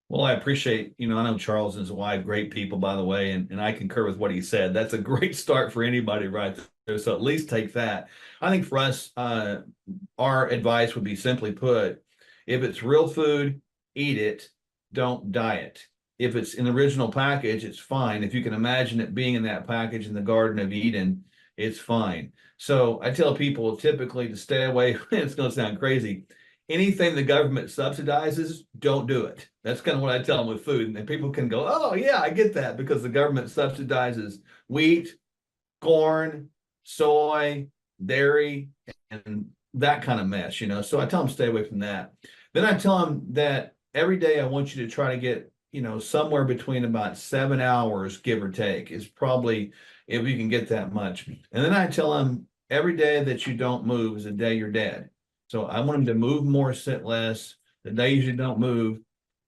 Well, I appreciate, I know Charles and his wife, great people, by the way, and I concur with what he said. That's a great start for anybody right there. So at least take that. I think for us, our advice would be, simply put, If it's real food, eat it, don't diet. If it's in the original package, it's fine. If you can imagine it being in that package in the Garden of Eden, it's fine. So I tell people typically to stay away. It's going to sound crazy. Anything the government subsidizes, don't do it. That's kind of what I tell them with food. And people can go, oh, yeah, I get that, because the government subsidizes wheat, corn, soy, dairy, and that kind of mess, you know. So I tell them stay away from that. Then I tell them that every day I want you to try to get, you know, somewhere between about 7 hours, give or take, is probably, if you can get that much. And then I tell them every day that you don't move is a day you're dead. So I want them to move more, sit less. The days you don't move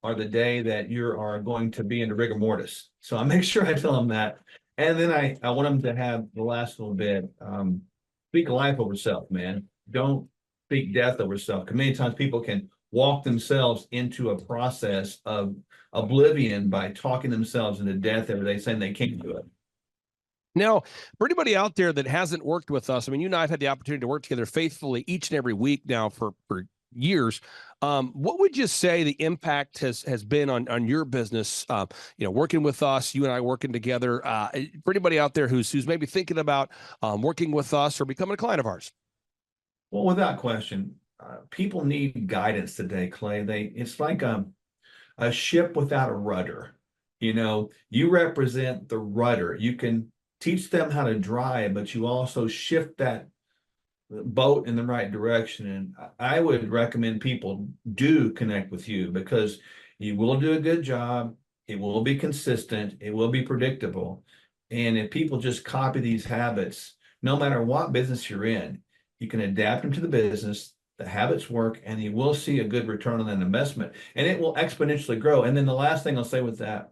are the day that you are going to be in rigor mortis. So I make sure I tell them that. And then I want them to have the last little bit, speak life over self, man. Don't speak death over self. Because many times people can walk themselves into a process of oblivion by talking themselves into death every day, saying they can't do it. Now, for anybody out there that hasn't worked with us, I mean, you and I have had the opportunity to work together faithfully each and every week now for years. What would you say the impact has been on your business? You know, working with us, you and I working together. For anybody out there who's maybe thinking about working with us or becoming a client of ours. Well, without question, people need guidance today, Clay. It's like a ship without a rudder. You know, you represent the rudder. You can teach them how to drive, but you also shift that boat in the right direction. And I would recommend people do connect with you, because you will do a good job. It will be consistent. It will be predictable. And if people just copy these habits, no matter what business you're in, you can adapt them to the business. The habits work, and you will see a good return on that investment, and it will exponentially grow. And then the last thing I'll say with that,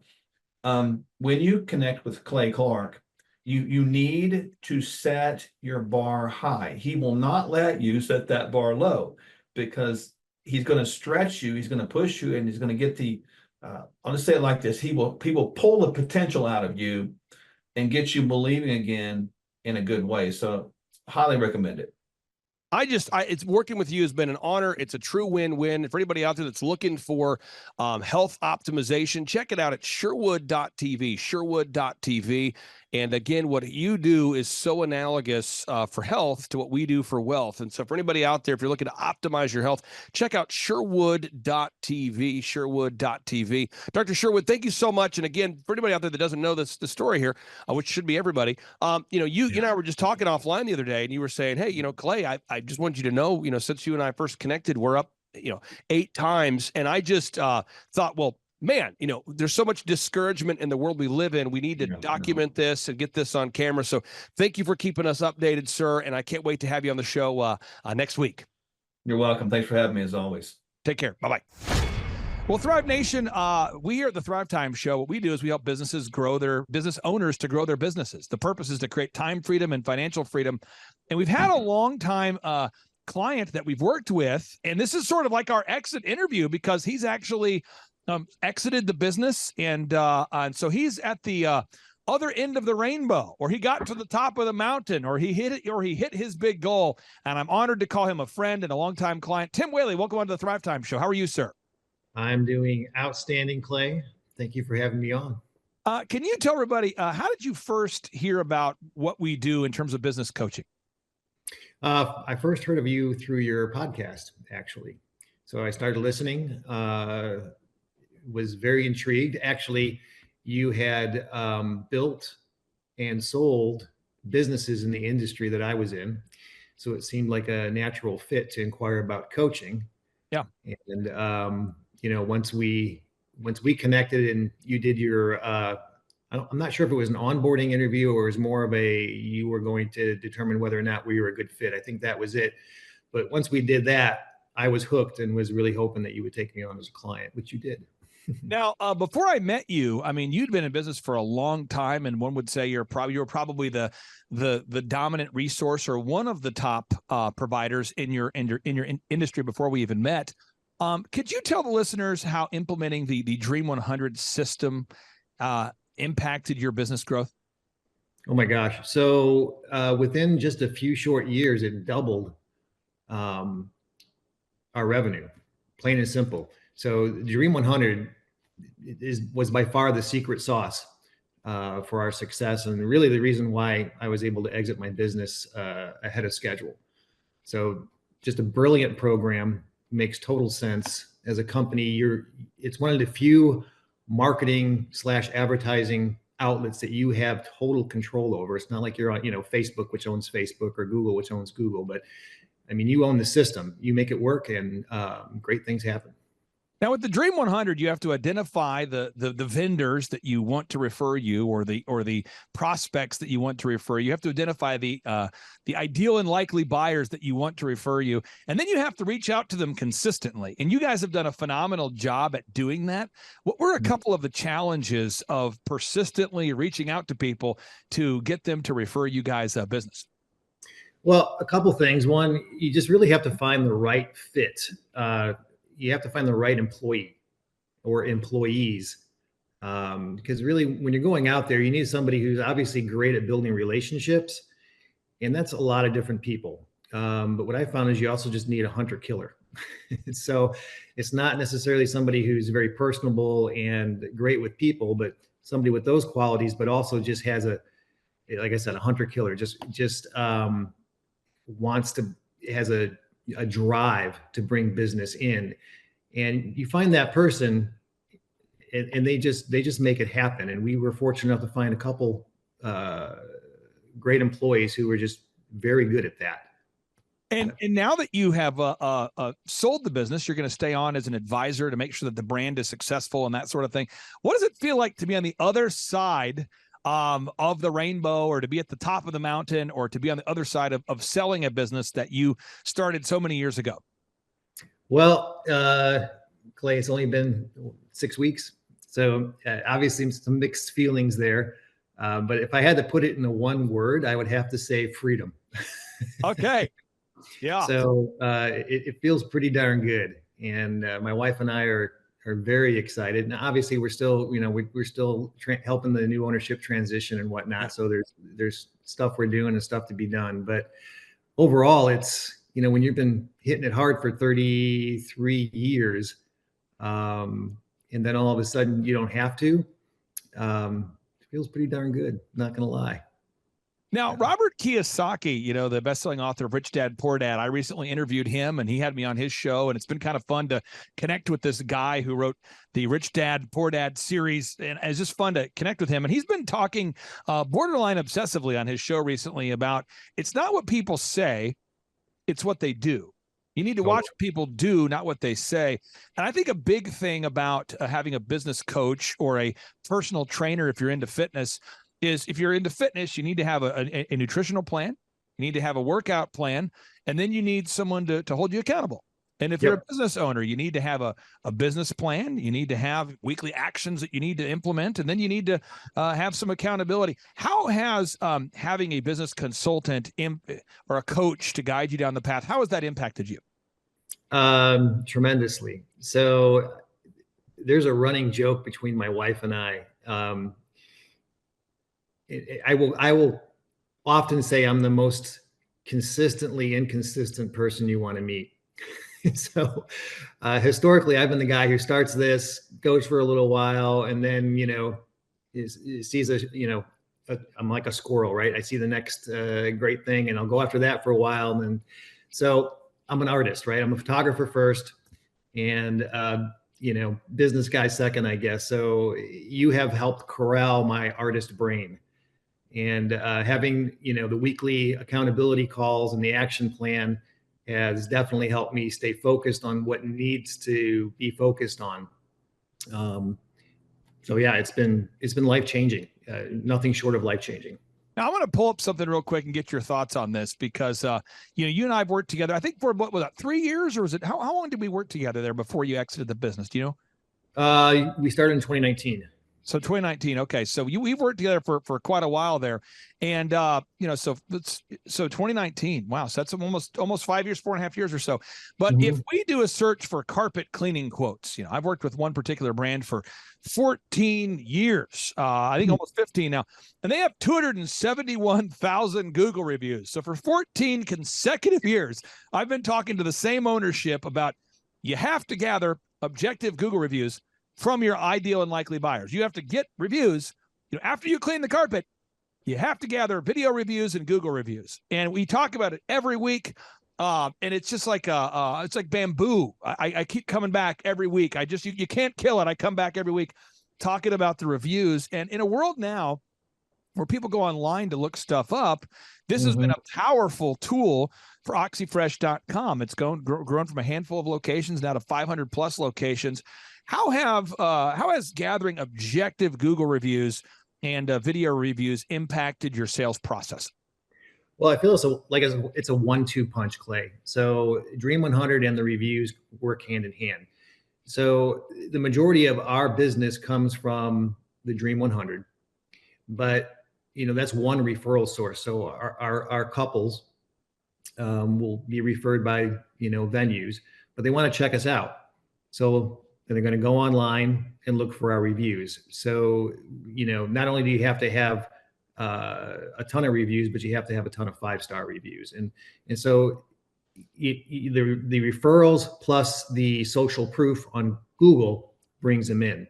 when you connect with Clay Clark, you need to set your bar high. He will not let you set that bar low, because he's going to stretch you, he's going to push you, and he's going to get the, I'll just say it like this, he will pull the potential out of you and get you believing again in a good way. So highly recommend it. It's working with you has been an honor. It's a true win-win. For anybody out there that's looking for health optimization, check it out at Sherwood.tv. And again, what you do is so analogous for health to what we do for wealth. And so for anybody out there, if you're looking to optimize your health, check out Sherwood.tv. Dr. Sherwood, thank you so much. And again, for anybody out there that doesn't know the story here, which should be everybody, you know, you and I were just talking offline the other day, and you were saying, hey, you know, Clay, I just want you to know, you know, since you and I first connected, we're up, you know, 8 times. And I just thought, well, man, you know, there's so much discouragement in the world we live in. We need to document this and get this on camera. So thank you for keeping us updated, sir. And I can't wait to have you on the show next week. You're welcome. Thanks for having me, as always. Take care. Bye-bye. Well, Thrive Nation, we here at the Thrivetime Show, what we do is we help business owners to grow their businesses. The purpose is to create time freedom and financial freedom. And we've had a long time client that we've worked with, and this is sort of like our exit interview, because he's actually exited the business, and so he's at the other end of the rainbow, or he got to the top of the mountain, or he hit his big goal. And I'm honored to call him a friend and a longtime client. Tim Whaley, welcome on to the Thrivetime Show. How are you, sir? I'm doing outstanding, Clay. Thank you for having me on. Can you tell everybody, how did you first hear about what we do in terms of business coaching? I first heard of you through your podcast, actually. So I started listening, was very intrigued. Actually, you had built and sold businesses in the industry that I was in. So it seemed like a natural fit to inquire about coaching. Yeah. And, you know, once we connected and you did your, I'm not sure if it was an onboarding interview or it was more of you were going to determine whether or not we were a good fit. I think that was it. But once we did that, I was hooked and was really hoping that you would take me on as a client, which you did. Now, before I met you, I mean, you'd been in business for a long time, and one would say you were probably the dominant resource or one of the top providers in your industry before we even met. Could you tell the listeners how implementing the Dream 100 system impacted your business growth? Oh my gosh! So within just a few short years, it doubled our revenue. plain and simple. So the Dream 100 was by far the secret sauce for our success, and really the reason why I was able to exit my business ahead of schedule. So just a brilliant program, makes total sense. As a company, it's one of the few marketing / advertising outlets that you have total control over. It's not like you're on, Facebook, which owns Facebook, or Google, which owns Google. But I mean, you own the system, you make it work, and great things happen. Now, with the Dream 100, you have to identify the vendors that you want to refer you, or the prospects that you want to refer. You have to identify the ideal and likely buyers that you want to refer you, and then you have to reach out to them consistently. And you guys have done a phenomenal job at doing that. What were a couple of the challenges of persistently reaching out to people to get them to refer you guys business? Well, a couple things. One, you just really have to find the right fit. You have to find the right employee or employees. Because really, when you're going out there, you need somebody who's obviously great at building relationships. And that's a lot of different people. But what I found is you also just need a hunter killer. So it's not necessarily somebody who's very personable and great with people, but somebody with those qualities, but also just has like I said, a hunter killer, just has a drive to bring business in. And you find that person, and they just make it happen. And we were fortunate enough to find a couple great employees who were just very good at that. And now that you have sold the business, you're going to stay on as an advisor to make sure that the brand is successful and that sort of thing. What does it feel like to be on the other side of the rainbow, or to be at the top of the mountain, or to be on the other side of selling a business that you started so many years ago? Well, Clay, it's only been 6 weeks. So obviously some mixed feelings there. But if I had to put it in one word, I would have to say freedom. Okay. Yeah. So it feels pretty darn good. And my wife and I are very excited. Now, obviously we're still, we're still helping the new ownership transition and whatnot. So there's stuff we're doing and stuff to be done. But overall, it's, when you've been hitting it hard for 33 years, and then all of a sudden you don't have to, it feels pretty darn good. Not going to lie. Now, Robert Kiyosaki, the best-selling author of Rich Dad, Poor Dad, I recently interviewed him, and he had me on his show, and it's been kind of fun to connect with this guy who wrote the Rich Dad, Poor Dad series, and it's just fun to connect with him. And he's been talking borderline obsessively on his show recently about it's not what people say, it's what they do. You need to watch what people do, not what they say. And I think a big thing about having a business coach or a personal trainer, if you're into fitness, is if you're into fitness, you need to have a nutritional plan, you need to have a workout plan, and then you need someone to hold you accountable. And if you're a business owner, you need to have a business plan, you need to have weekly actions that you need to implement, and then you need to have some accountability. How has having a business consultant or a coach to guide you down the path, how has that impacted you? Tremendously. So there's a running joke between my wife and I. I will often say I'm the most consistently inconsistent person you want to meet. So historically, I've been the guy who starts this, goes for a little while, and then, sees I'm like a squirrel, right? I see the next great thing, and I'll go after that for a while. And then, so I'm an artist, right? I'm a photographer first, and business guy second, I guess. So you have helped corral my artist brain. And having, the weekly accountability calls and the action plan has definitely helped me stay focused on what needs to be focused on. So yeah, it's been life-changing, nothing short of life-changing. Now, I want to pull up something real quick and get your thoughts on this, because, you and I have worked together, I think for what was that, 3 years, or was it, how long did we work together there before you exited the business? Do you know? We started in 2019. So 2019. Okay. So we've worked together for quite a while there. And, so 2019, wow. So that's almost 5 years, 4.5 years or so. But if we do a search for carpet cleaning quotes, I've worked with one particular brand for 14 years, I think almost 15 now, and they have 271,000 Google reviews. So for 14 consecutive years, I've been talking to the same ownership about you have to gather objective Google reviews from your ideal and likely buyers. You have to get reviews. After you clean the carpet, you have to gather video reviews and Google reviews. And we talk about it every week. And it's just like it's like bamboo. I keep coming back every week. You can't kill it. I come back every week talking about the reviews. And in a world now where people go online to look stuff up, this has been a powerful tool for oxyfresh.com. It's grown from a handful of locations now to 500 plus locations. How has gathering objective Google reviews and video reviews impacted your sales process? Well, I feel it's a 1-2 punch, Clay. So Dream 100 and the reviews work hand in hand. So the majority of our business comes from the Dream 100, but that's one referral source. So our couples will be referred by venues, but they want to check us out. So they're going to go online and look for our reviews. So not only do you have to have a ton of reviews, but you have to have a ton of 5-star reviews. And so the referrals plus the social proof on Google brings them in.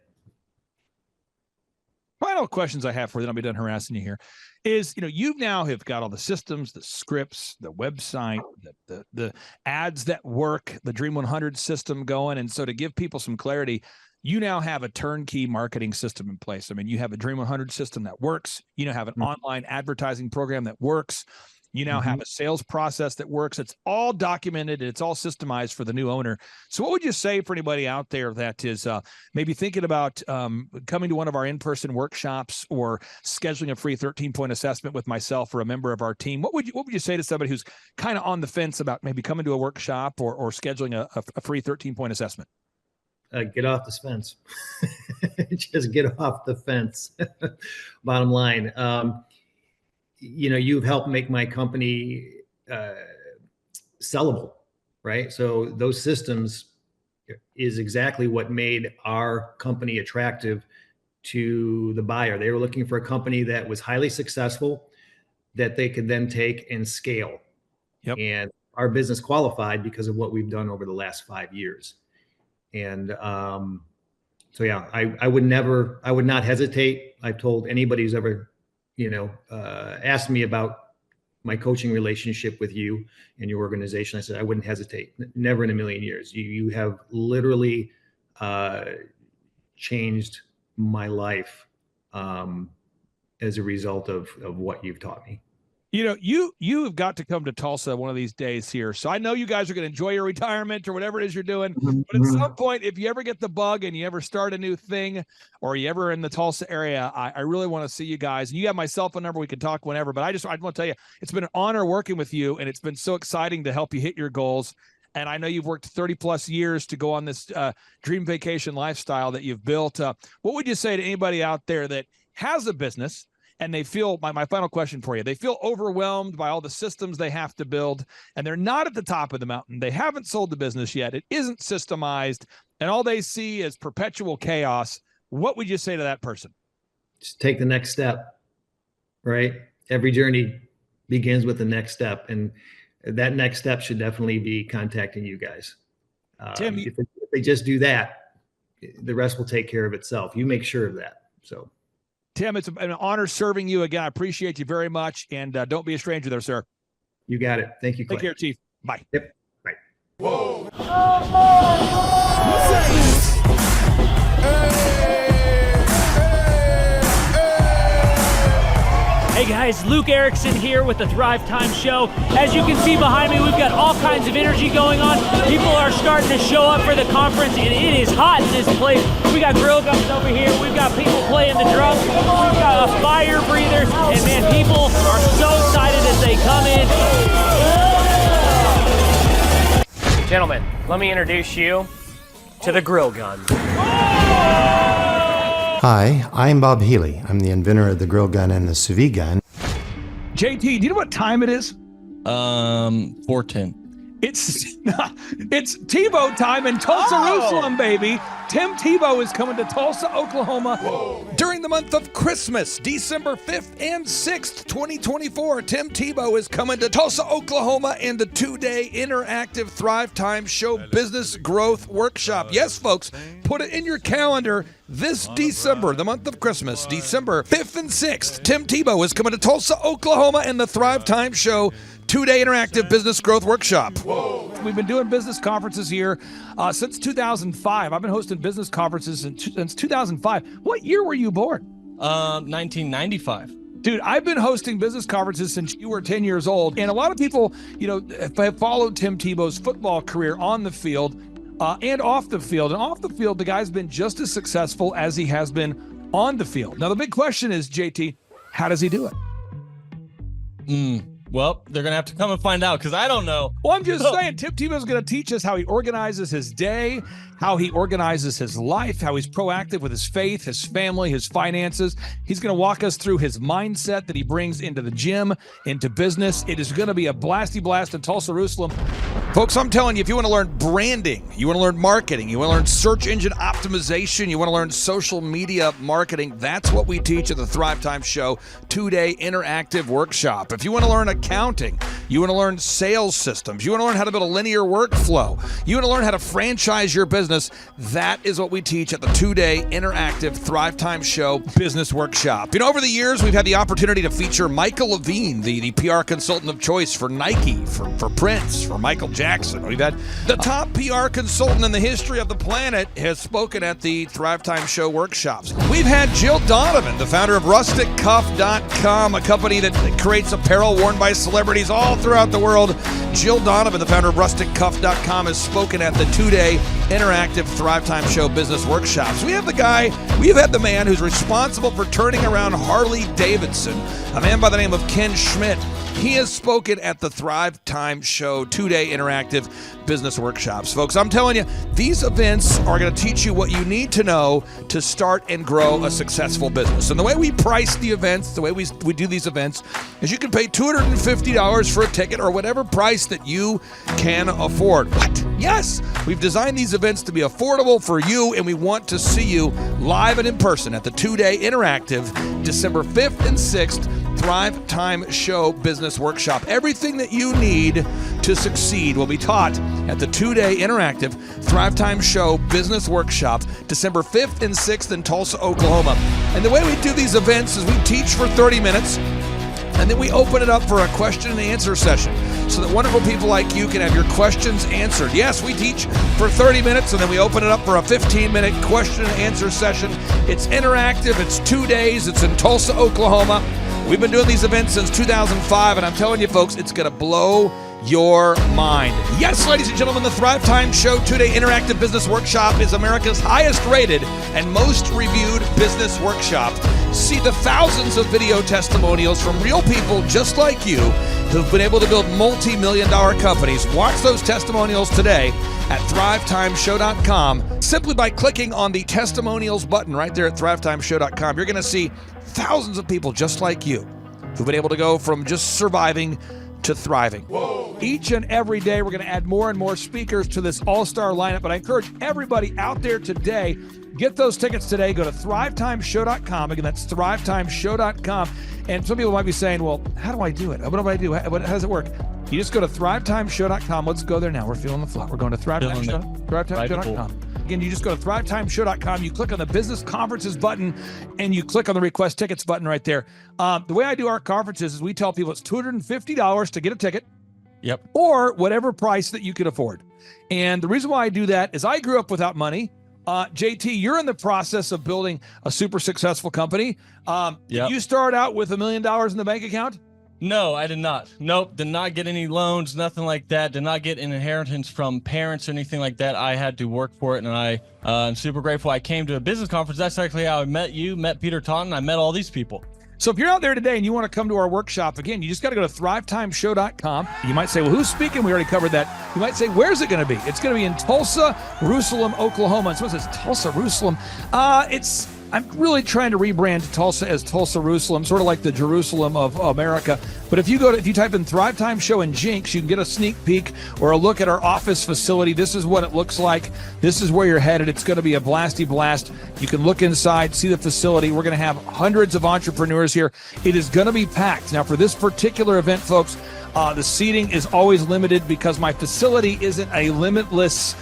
Final questions I have for you, then I'll be done harassing you here, is, you now have got all the systems, the scripts, the website, the ads that work, the Dream 100 system going. And so to give people some clarity, you now have a turnkey marketing system in place. I mean, you have a Dream 100 system that works. You now have an online advertising program that works. You now have a sales process that works. It's all documented and it's all systemized for the new owner. So what would you say for anybody out there that is maybe thinking about coming to one of our in-person workshops or scheduling a free 13-point assessment with myself or a member of our team? What would you say to somebody who's kind of on the fence about maybe coming to a workshop or scheduling a free 13-point assessment? Get off the fence. Just get off the fence. Bottom line. You've helped make my company sellable, right? So those systems is exactly what made our company attractive to the buyer. They were looking for a company that was highly successful, that they could then take and scale. Yep. And our business qualified because of what we've done over the last 5 years. And so, yeah, I would not hesitate. I've told anybody who's ever asked me about my coaching relationship with you and your organization, I said, I wouldn't hesitate. Never in a million years. You have literally changed my life as a result of what you've taught me. You have got to come to Tulsa one of these days here. So I know you guys are going to enjoy your retirement or whatever it is you're doing. But at some point, if you ever get the bug and you ever start a new thing or you ever in the Tulsa area, I really want to see you guys. And you have my cell phone number. We can talk whenever. But I want to tell you, it's been an honor working with you. And it's been so exciting to help you hit your goals. And I know you've worked 30 plus years to go on this dream vacation lifestyle that you've built. What would you say to anybody out there that has a business and they feel, my final question for you, they feel overwhelmed by all the systems they have to build and they're not at the top of the mountain. They haven't sold the business yet. It isn't systemized and all they see is perpetual chaos. What would you say to that person? Just take the next step, right? Every journey begins with the next step. And that next step should definitely be contacting you guys. Tim, if they just do that, the rest will take care of itself. You make sure of that. So, Tim, it's an honor serving you again. I appreciate you very much. And don't be a stranger there, sir. You got it. Thank you, Clay. Take care, Chief. Bye. Yep. Bye. Whoa. Hey guys, Luke Erickson here with the Thrivetime Show. As you can see behind me, we've got all kinds of energy going on. People are starting to show up for the conference, and it is hot in this place. We got grill guns over here. We've got people playing the drums. We've got a fire breather, and man, people are so excited as they come in. Gentlemen, let me introduce you to the grill gun. Hi, I'm Bob Healy. I'm the inventor of the grill gun and the sous vide gun. JT, do you know what time it is? 4:10. It's Tebow time in Tulsa, Jerusalem, baby. Tim Tebow is coming to Tulsa, Oklahoma. Whoa. During the month of Christmas, December 5th and 6th, 2024, Tim Tebow is coming to Tulsa, Oklahoma in the 2-day interactive Thrivetime Show Business Growth Workshop. Yes, folks, put it in your calendar. This December, the month of Christmas, December 5th and 6th, Tim Tebow is coming to Tulsa, Oklahoma in the Thrivetime Show 2-day interactive business growth workshop. Whoa. We've been doing business conferences here since 2005. I've been hosting business conferences since 2005. What year were you born? 1995. Dude, I've been hosting business conferences since you were 10 years old. And a lot of people, have followed Tim Tebow's football career on the field and off the field. And off the field, the guy's been just as successful as he has been on the field. Now, the big question is, JT, how does he do it? Well, they're going to have to come and find out because I don't know. Well, I'm just saying, Tim Tebow is going to teach us how he organizes his day, how he organizes his life, how he's proactive with his faith, his family, his finances. He's going to walk us through his mindset that he brings into the gym, into business. It is going to be a blasty blast in Tulsa, Jerusalem. Folks, I'm telling you, if you want to learn branding, you want to learn marketing, you want to learn search engine optimization, you want to learn social media marketing, that's what we teach at the Thrivetime Show 2-day interactive workshop. If you want to learn accounting, you want to learn sales systems, you want to learn how to build a linear workflow, you want to learn how to franchise your business, that is what we teach at the 2-day interactive Thrivetime Show business workshop. Over the years, we've had the opportunity to feature Michael Levine, the PR consultant of choice for Nike, for Prince, for Michael Jackson. We've had the top PR consultant in the history of the planet has spoken at the Thrivetime Show workshops. We've had Jill Donovan, the founder of RusticCuff.com, a company that creates apparel worn by celebrities all throughout the world. Jill Donovan, the founder of RusticCuff.com, has spoken at the 2-day interactive Thrivetime Show business workshops. We have had the man who's responsible for turning around Harley Davidson, a man by the name of Ken Schmidt. He has spoken at the Thrivetime Show 2-day interactive business workshops. Folks, I'm telling you, these events are going to teach you what you need to know to start and grow a successful business. And the way we price the events, the way we do these events, is you can pay $250 for a ticket or whatever price that you can afford. What? Yes, we've designed these events to be affordable for you, and we want to see you live and in person at the 2-day interactive December 5th and 6th Thrivetime Show Business Workshop. Everything that you need to succeed will be taught at the 2-day interactive Thrivetime Show Business Workshop, December 5th and 6th in Tulsa, Oklahoma. And the way we do these events is we teach for 30 minutes, and then we open it up for a question and answer session so that wonderful people like you can have your questions answered. Yes, we teach for 30 minutes, and then we open it up for a 15-minute question and answer session. It's interactive. It's 2 days. It's in Tulsa, Oklahoma. We've been doing these events since 2005, and I'm telling you, folks, it's going to blow your mind. Yes, ladies and gentlemen, the Thrivetime Show 2-day interactive business workshop is America's highest rated and most reviewed business workshop. See the thousands of video testimonials from real people just like you who've been able to build multi-million-dollar companies. Watch those testimonials today at thrivetimeshow.com. Simply by clicking on the testimonials button right there at thrivetimeshow.com, you're going to see thousands of people just like you who've been able to go from just surviving to thriving. Whoa. Each and every day, we're going to add more and more speakers to this all-star lineup, but I encourage everybody out there today, get those tickets today. Go to thrivetimeshow.com. Again, that's thrivetimeshow.com. And some people might be saying, well, how do I do it? What do I do? How does it work? You just go to thrivetimeshow.com. Let's go there now. We're feeling the flow. We're going to thrivetimeshow.com. Again, you just go to thrivetimeshow.com. You click on the business conferences button, and you click on the request tickets button right there. The way I do our conferences is we tell people it's $250 to get a ticket. Yep. Or whatever price that you can afford. And the reason why I do that is I grew up without money. JT, you're in the process of building a super successful company. Yep. Did you start out with $1 million in the bank account? No, I did not. Nope, did not get any loans, nothing like that. Did not get an inheritance from parents or anything like that. I had to work for it, and I'm super grateful. I came to a business conference. That's actually how I met you, met Peter Taunton. I met all these people. So if you're out there today and you want to come to our workshop, again, you just got to go to thrivetimeshow.com. You might say, well, who's speaking? We already covered that. You might say, where's it going to be? It's going to be in Tulsa, Jerusalem, Oklahoma. And someone says, Tulsa, Jerusalem. It's I'm really trying to rebrand Tulsa as Tulsa Jerusalem, sort of like the Jerusalem of America. But if you type in Thrivetime Show and Jinx, you can get a sneak peek or a look at our office facility. This is what it looks like. This is where you're headed. It's going to be a blasty blast. You can look inside, see the facility. We're going to have hundreds of entrepreneurs here. It is going to be packed. Now, for this particular event, folks, the seating is always limited because my facility isn't a limitless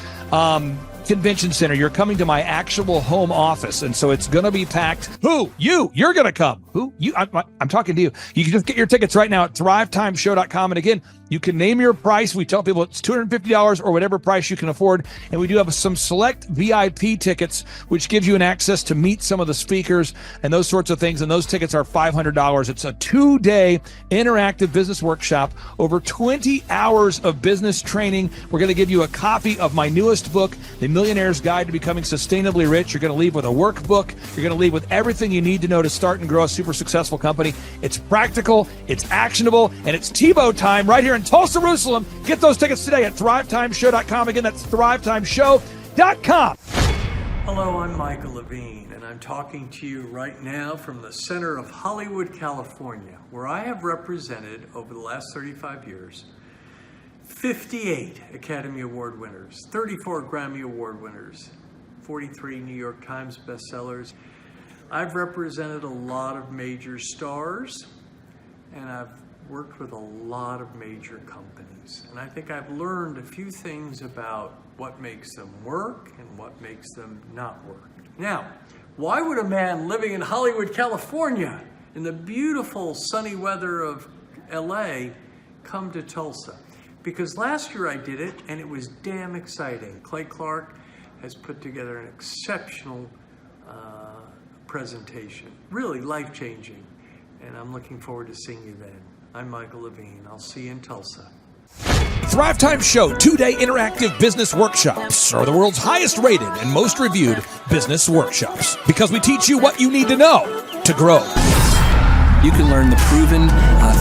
convention center. You're coming to my actual home office, and so it's going to be packed. Who? You're going to come. Who? You? I'm talking to you. You can just get your tickets right now at thrivetimeshow.com. And again, you can name your price. We tell people it's $250 or whatever price you can afford. And we do have some select VIP tickets, which gives you an access to meet some of the speakers and those sorts of things. And those tickets are $500. It's a 2-day interactive business workshop, over 20 hours of business training. We're going to give you a copy of my newest book, The Millionaire's Guide to Becoming Sustainably Rich. You're going to leave with a workbook. You're going to leave with everything you need to know to start and grow a super successful company. It's practical, it's actionable, and it's Tebow time right here in Tulsa, Jerusalem. Get those tickets today at thrivetimeshow.com. Again, that's thrivetimeshow.com. Hello, I'm Michael Levine, and I'm talking to you right now from the center of Hollywood, California, where I have represented over the last 35 years 58 Academy Award winners, 34 Grammy Award winners, 43 New York Times bestsellers. I've represented a lot of major stars, and I've worked with a lot of major companies. And I think I've learned a few things about what makes them work and what makes them not work. Now, why would a man living in Hollywood, California, in the beautiful sunny weather of LA, come to Tulsa? Because last year I did it, and it was damn exciting. Clay Clark has put together an exceptional presentation, really life-changing, and I'm looking forward to seeing you then. I'm Michael Levine. I'll see you in Tulsa. Thrivetime Show 2-day interactive business workshops are the world's highest rated and most reviewed business workshops because we teach you what you need to know to grow. You can learn the proven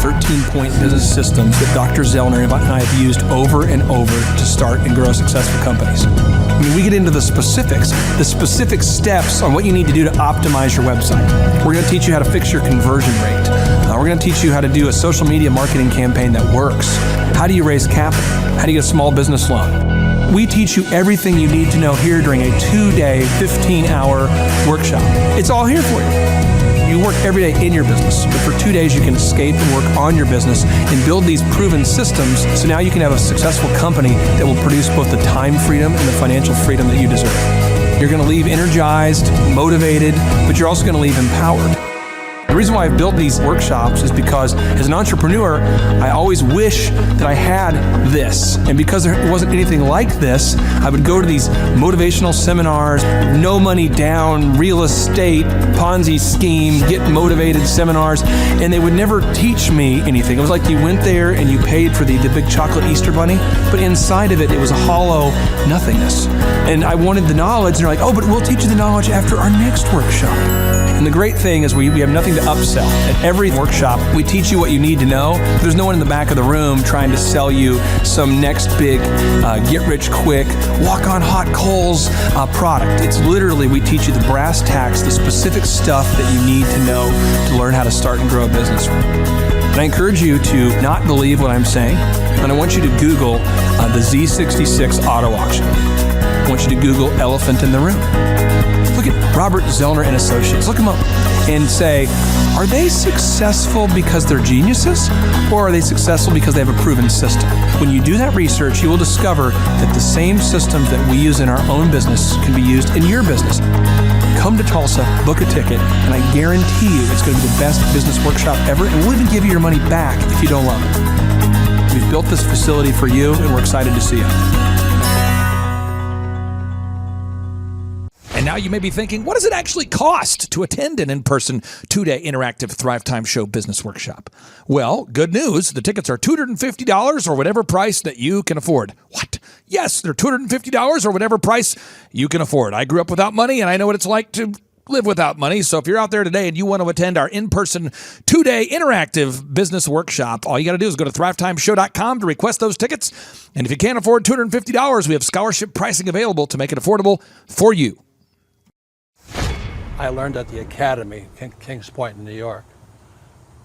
13-point business systems that Dr. Zellner and I have used over and over to start and grow successful companies. I mean, we get into the specific steps on what you need to do to optimize your website. We're going to teach you how to fix your conversion rate. We're going to teach you how to do a social media marketing campaign that works. How do you raise capital? How do you get a small business loan? We teach you everything you need to know here during a 2-day, 15-hour workshop. It's all here for you. You work every day in your business, but for 2 days you can escape and work on your business and build these proven systems so now you can have a successful company that will produce both the time freedom and the financial freedom that you deserve. You're going to leave energized, motivated, but you're also going to leave empowered. The reason why I've built these workshops is because as an entrepreneur, I always wish that I had this. And because there wasn't anything like this, I would go to these motivational seminars, no money down, real estate, Ponzi scheme, get motivated seminars, and they would never teach me anything. It was like you went there and you paid for the big chocolate Easter bunny, but inside of it, it was a hollow nothingness. And I wanted the knowledge, and they're like, oh, but we'll teach you the knowledge after our next workshop. And the great thing is we have nothing to upsell. At every workshop, we teach you what you need to know. There's no one in the back of the room trying to sell you some next big get-rich-quick, walk-on-hot coals product. It's literally, we teach you the brass tacks, the specific stuff that you need to know to learn how to start and grow a business. And I encourage you to not believe what I'm saying, and I want you to Google the Z66 auto auction. I want you to Google elephant in the room. Look at Robert Zellner and Associates. Look them up and say, are they successful because they're geniuses, or are they successful because they have a proven system? When you do that research, you will discover that the same systems that we use in our own business can be used in your business. Come to Tulsa, book a ticket, and I guarantee you it's going to be the best business workshop ever, and we'll even give you your money back if you don't love it. We've built this facility for you, and we're excited to see you. And now you may be thinking, what does it actually cost to attend an in-person 2-day interactive Thrivetime Show business workshop? Well, good news. The tickets are $250 or whatever price that you can afford. What? Yes, they're $250 or whatever price you can afford. I grew up without money, and I know what it's like to live without money. So if you're out there today and you want to attend our in-person 2-day interactive business workshop, all you got to do is go to thrivetimeshow.com to request those tickets. And if you can't afford $250, we have scholarship pricing available to make it affordable for you. I learned at the Academy, Kings Point in New York.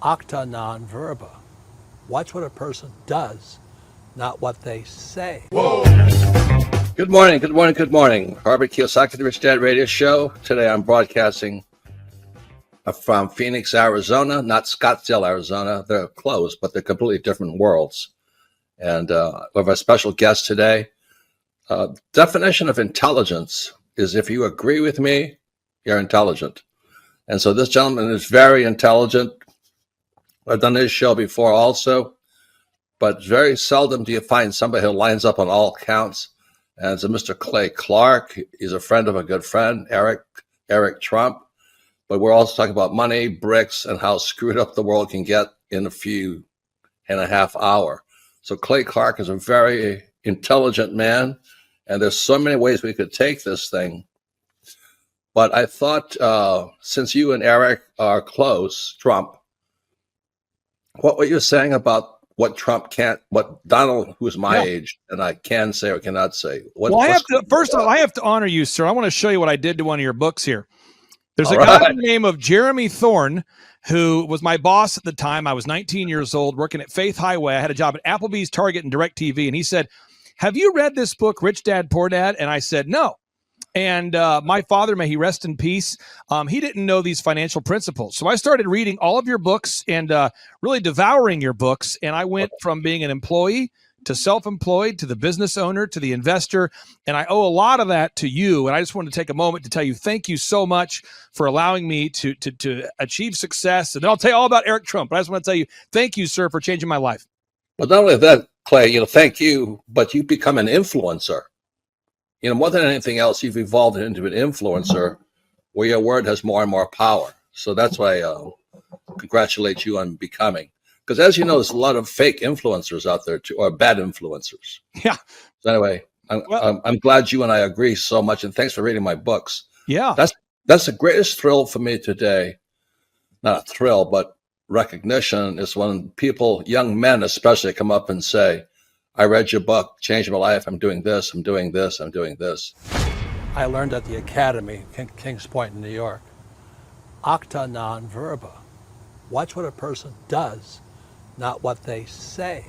Acta non verba. Watch what a person does, not what they say. Good morning, good morning, good morning. Harv Kiyosaki, the Rich Dad Radio Show. Today I'm broadcasting from Phoenix, Arizona, not Scottsdale, Arizona. They're close, but they're completely different worlds. And we have a special guest today. Definition of intelligence is if you agree with me, you're intelligent. And so this gentleman is very intelligent. I've done his show before also, but very seldom do you find somebody who lines up on all counts. And it's a Mr. Clay Clark. He's a friend of a good friend, Eric Trump. But we're also talking about money, bricks, and how screwed up the world can get in a few and a half hour. So Clay Clark is a very intelligent man, and there's so many ways we could take this thing. But I thought, since you and Eric are close, Trump, what were you saying about what Trump can't, what Donald, who's my age, and I can say or cannot say? First of all, I have to honor you, sir. I want to show you what I did to one of your books here. There's All a guy right. by the name of Jeremy Thorne, who was my boss at the time. I was 19 years old, working at Faith Highway. I had a job at Applebee's, Target, and DirecTV. And he said, "Have you read this book, Rich Dad, Poor Dad?" And I said, "No." And my father, may he rest in peace, he didn't know these financial principles. So I started reading all of your books and really devouring your books. And I went from being an employee to self-employed, to the business owner, to the investor. And I owe a lot of that to you. And I just wanted to take a moment to tell you, thank you so much for allowing me to achieve success. And then I'll tell you all about Eric Trump. But I just want to tell you, thank you, sir, for changing my life. But not only that, Clay, thank you, but you become an influencer. More than anything else, you've evolved into an influencer where your word has more and more power. So that's why I congratulate you on becoming. Because as you know, there's a lot of fake influencers out there too, or bad influencers. Yeah. So anyway, I'm glad you and I agree so much, and thanks for reading my books. Yeah. That's the greatest thrill for me today. Not a thrill, but recognition is when people, young men especially, come up and say, "I read your book, changed my life. I'm doing this, I'm doing this, I'm doing this." I learned at the Academy, Kings Point in New York. Acta non verba. Watch what a person does, not what they say.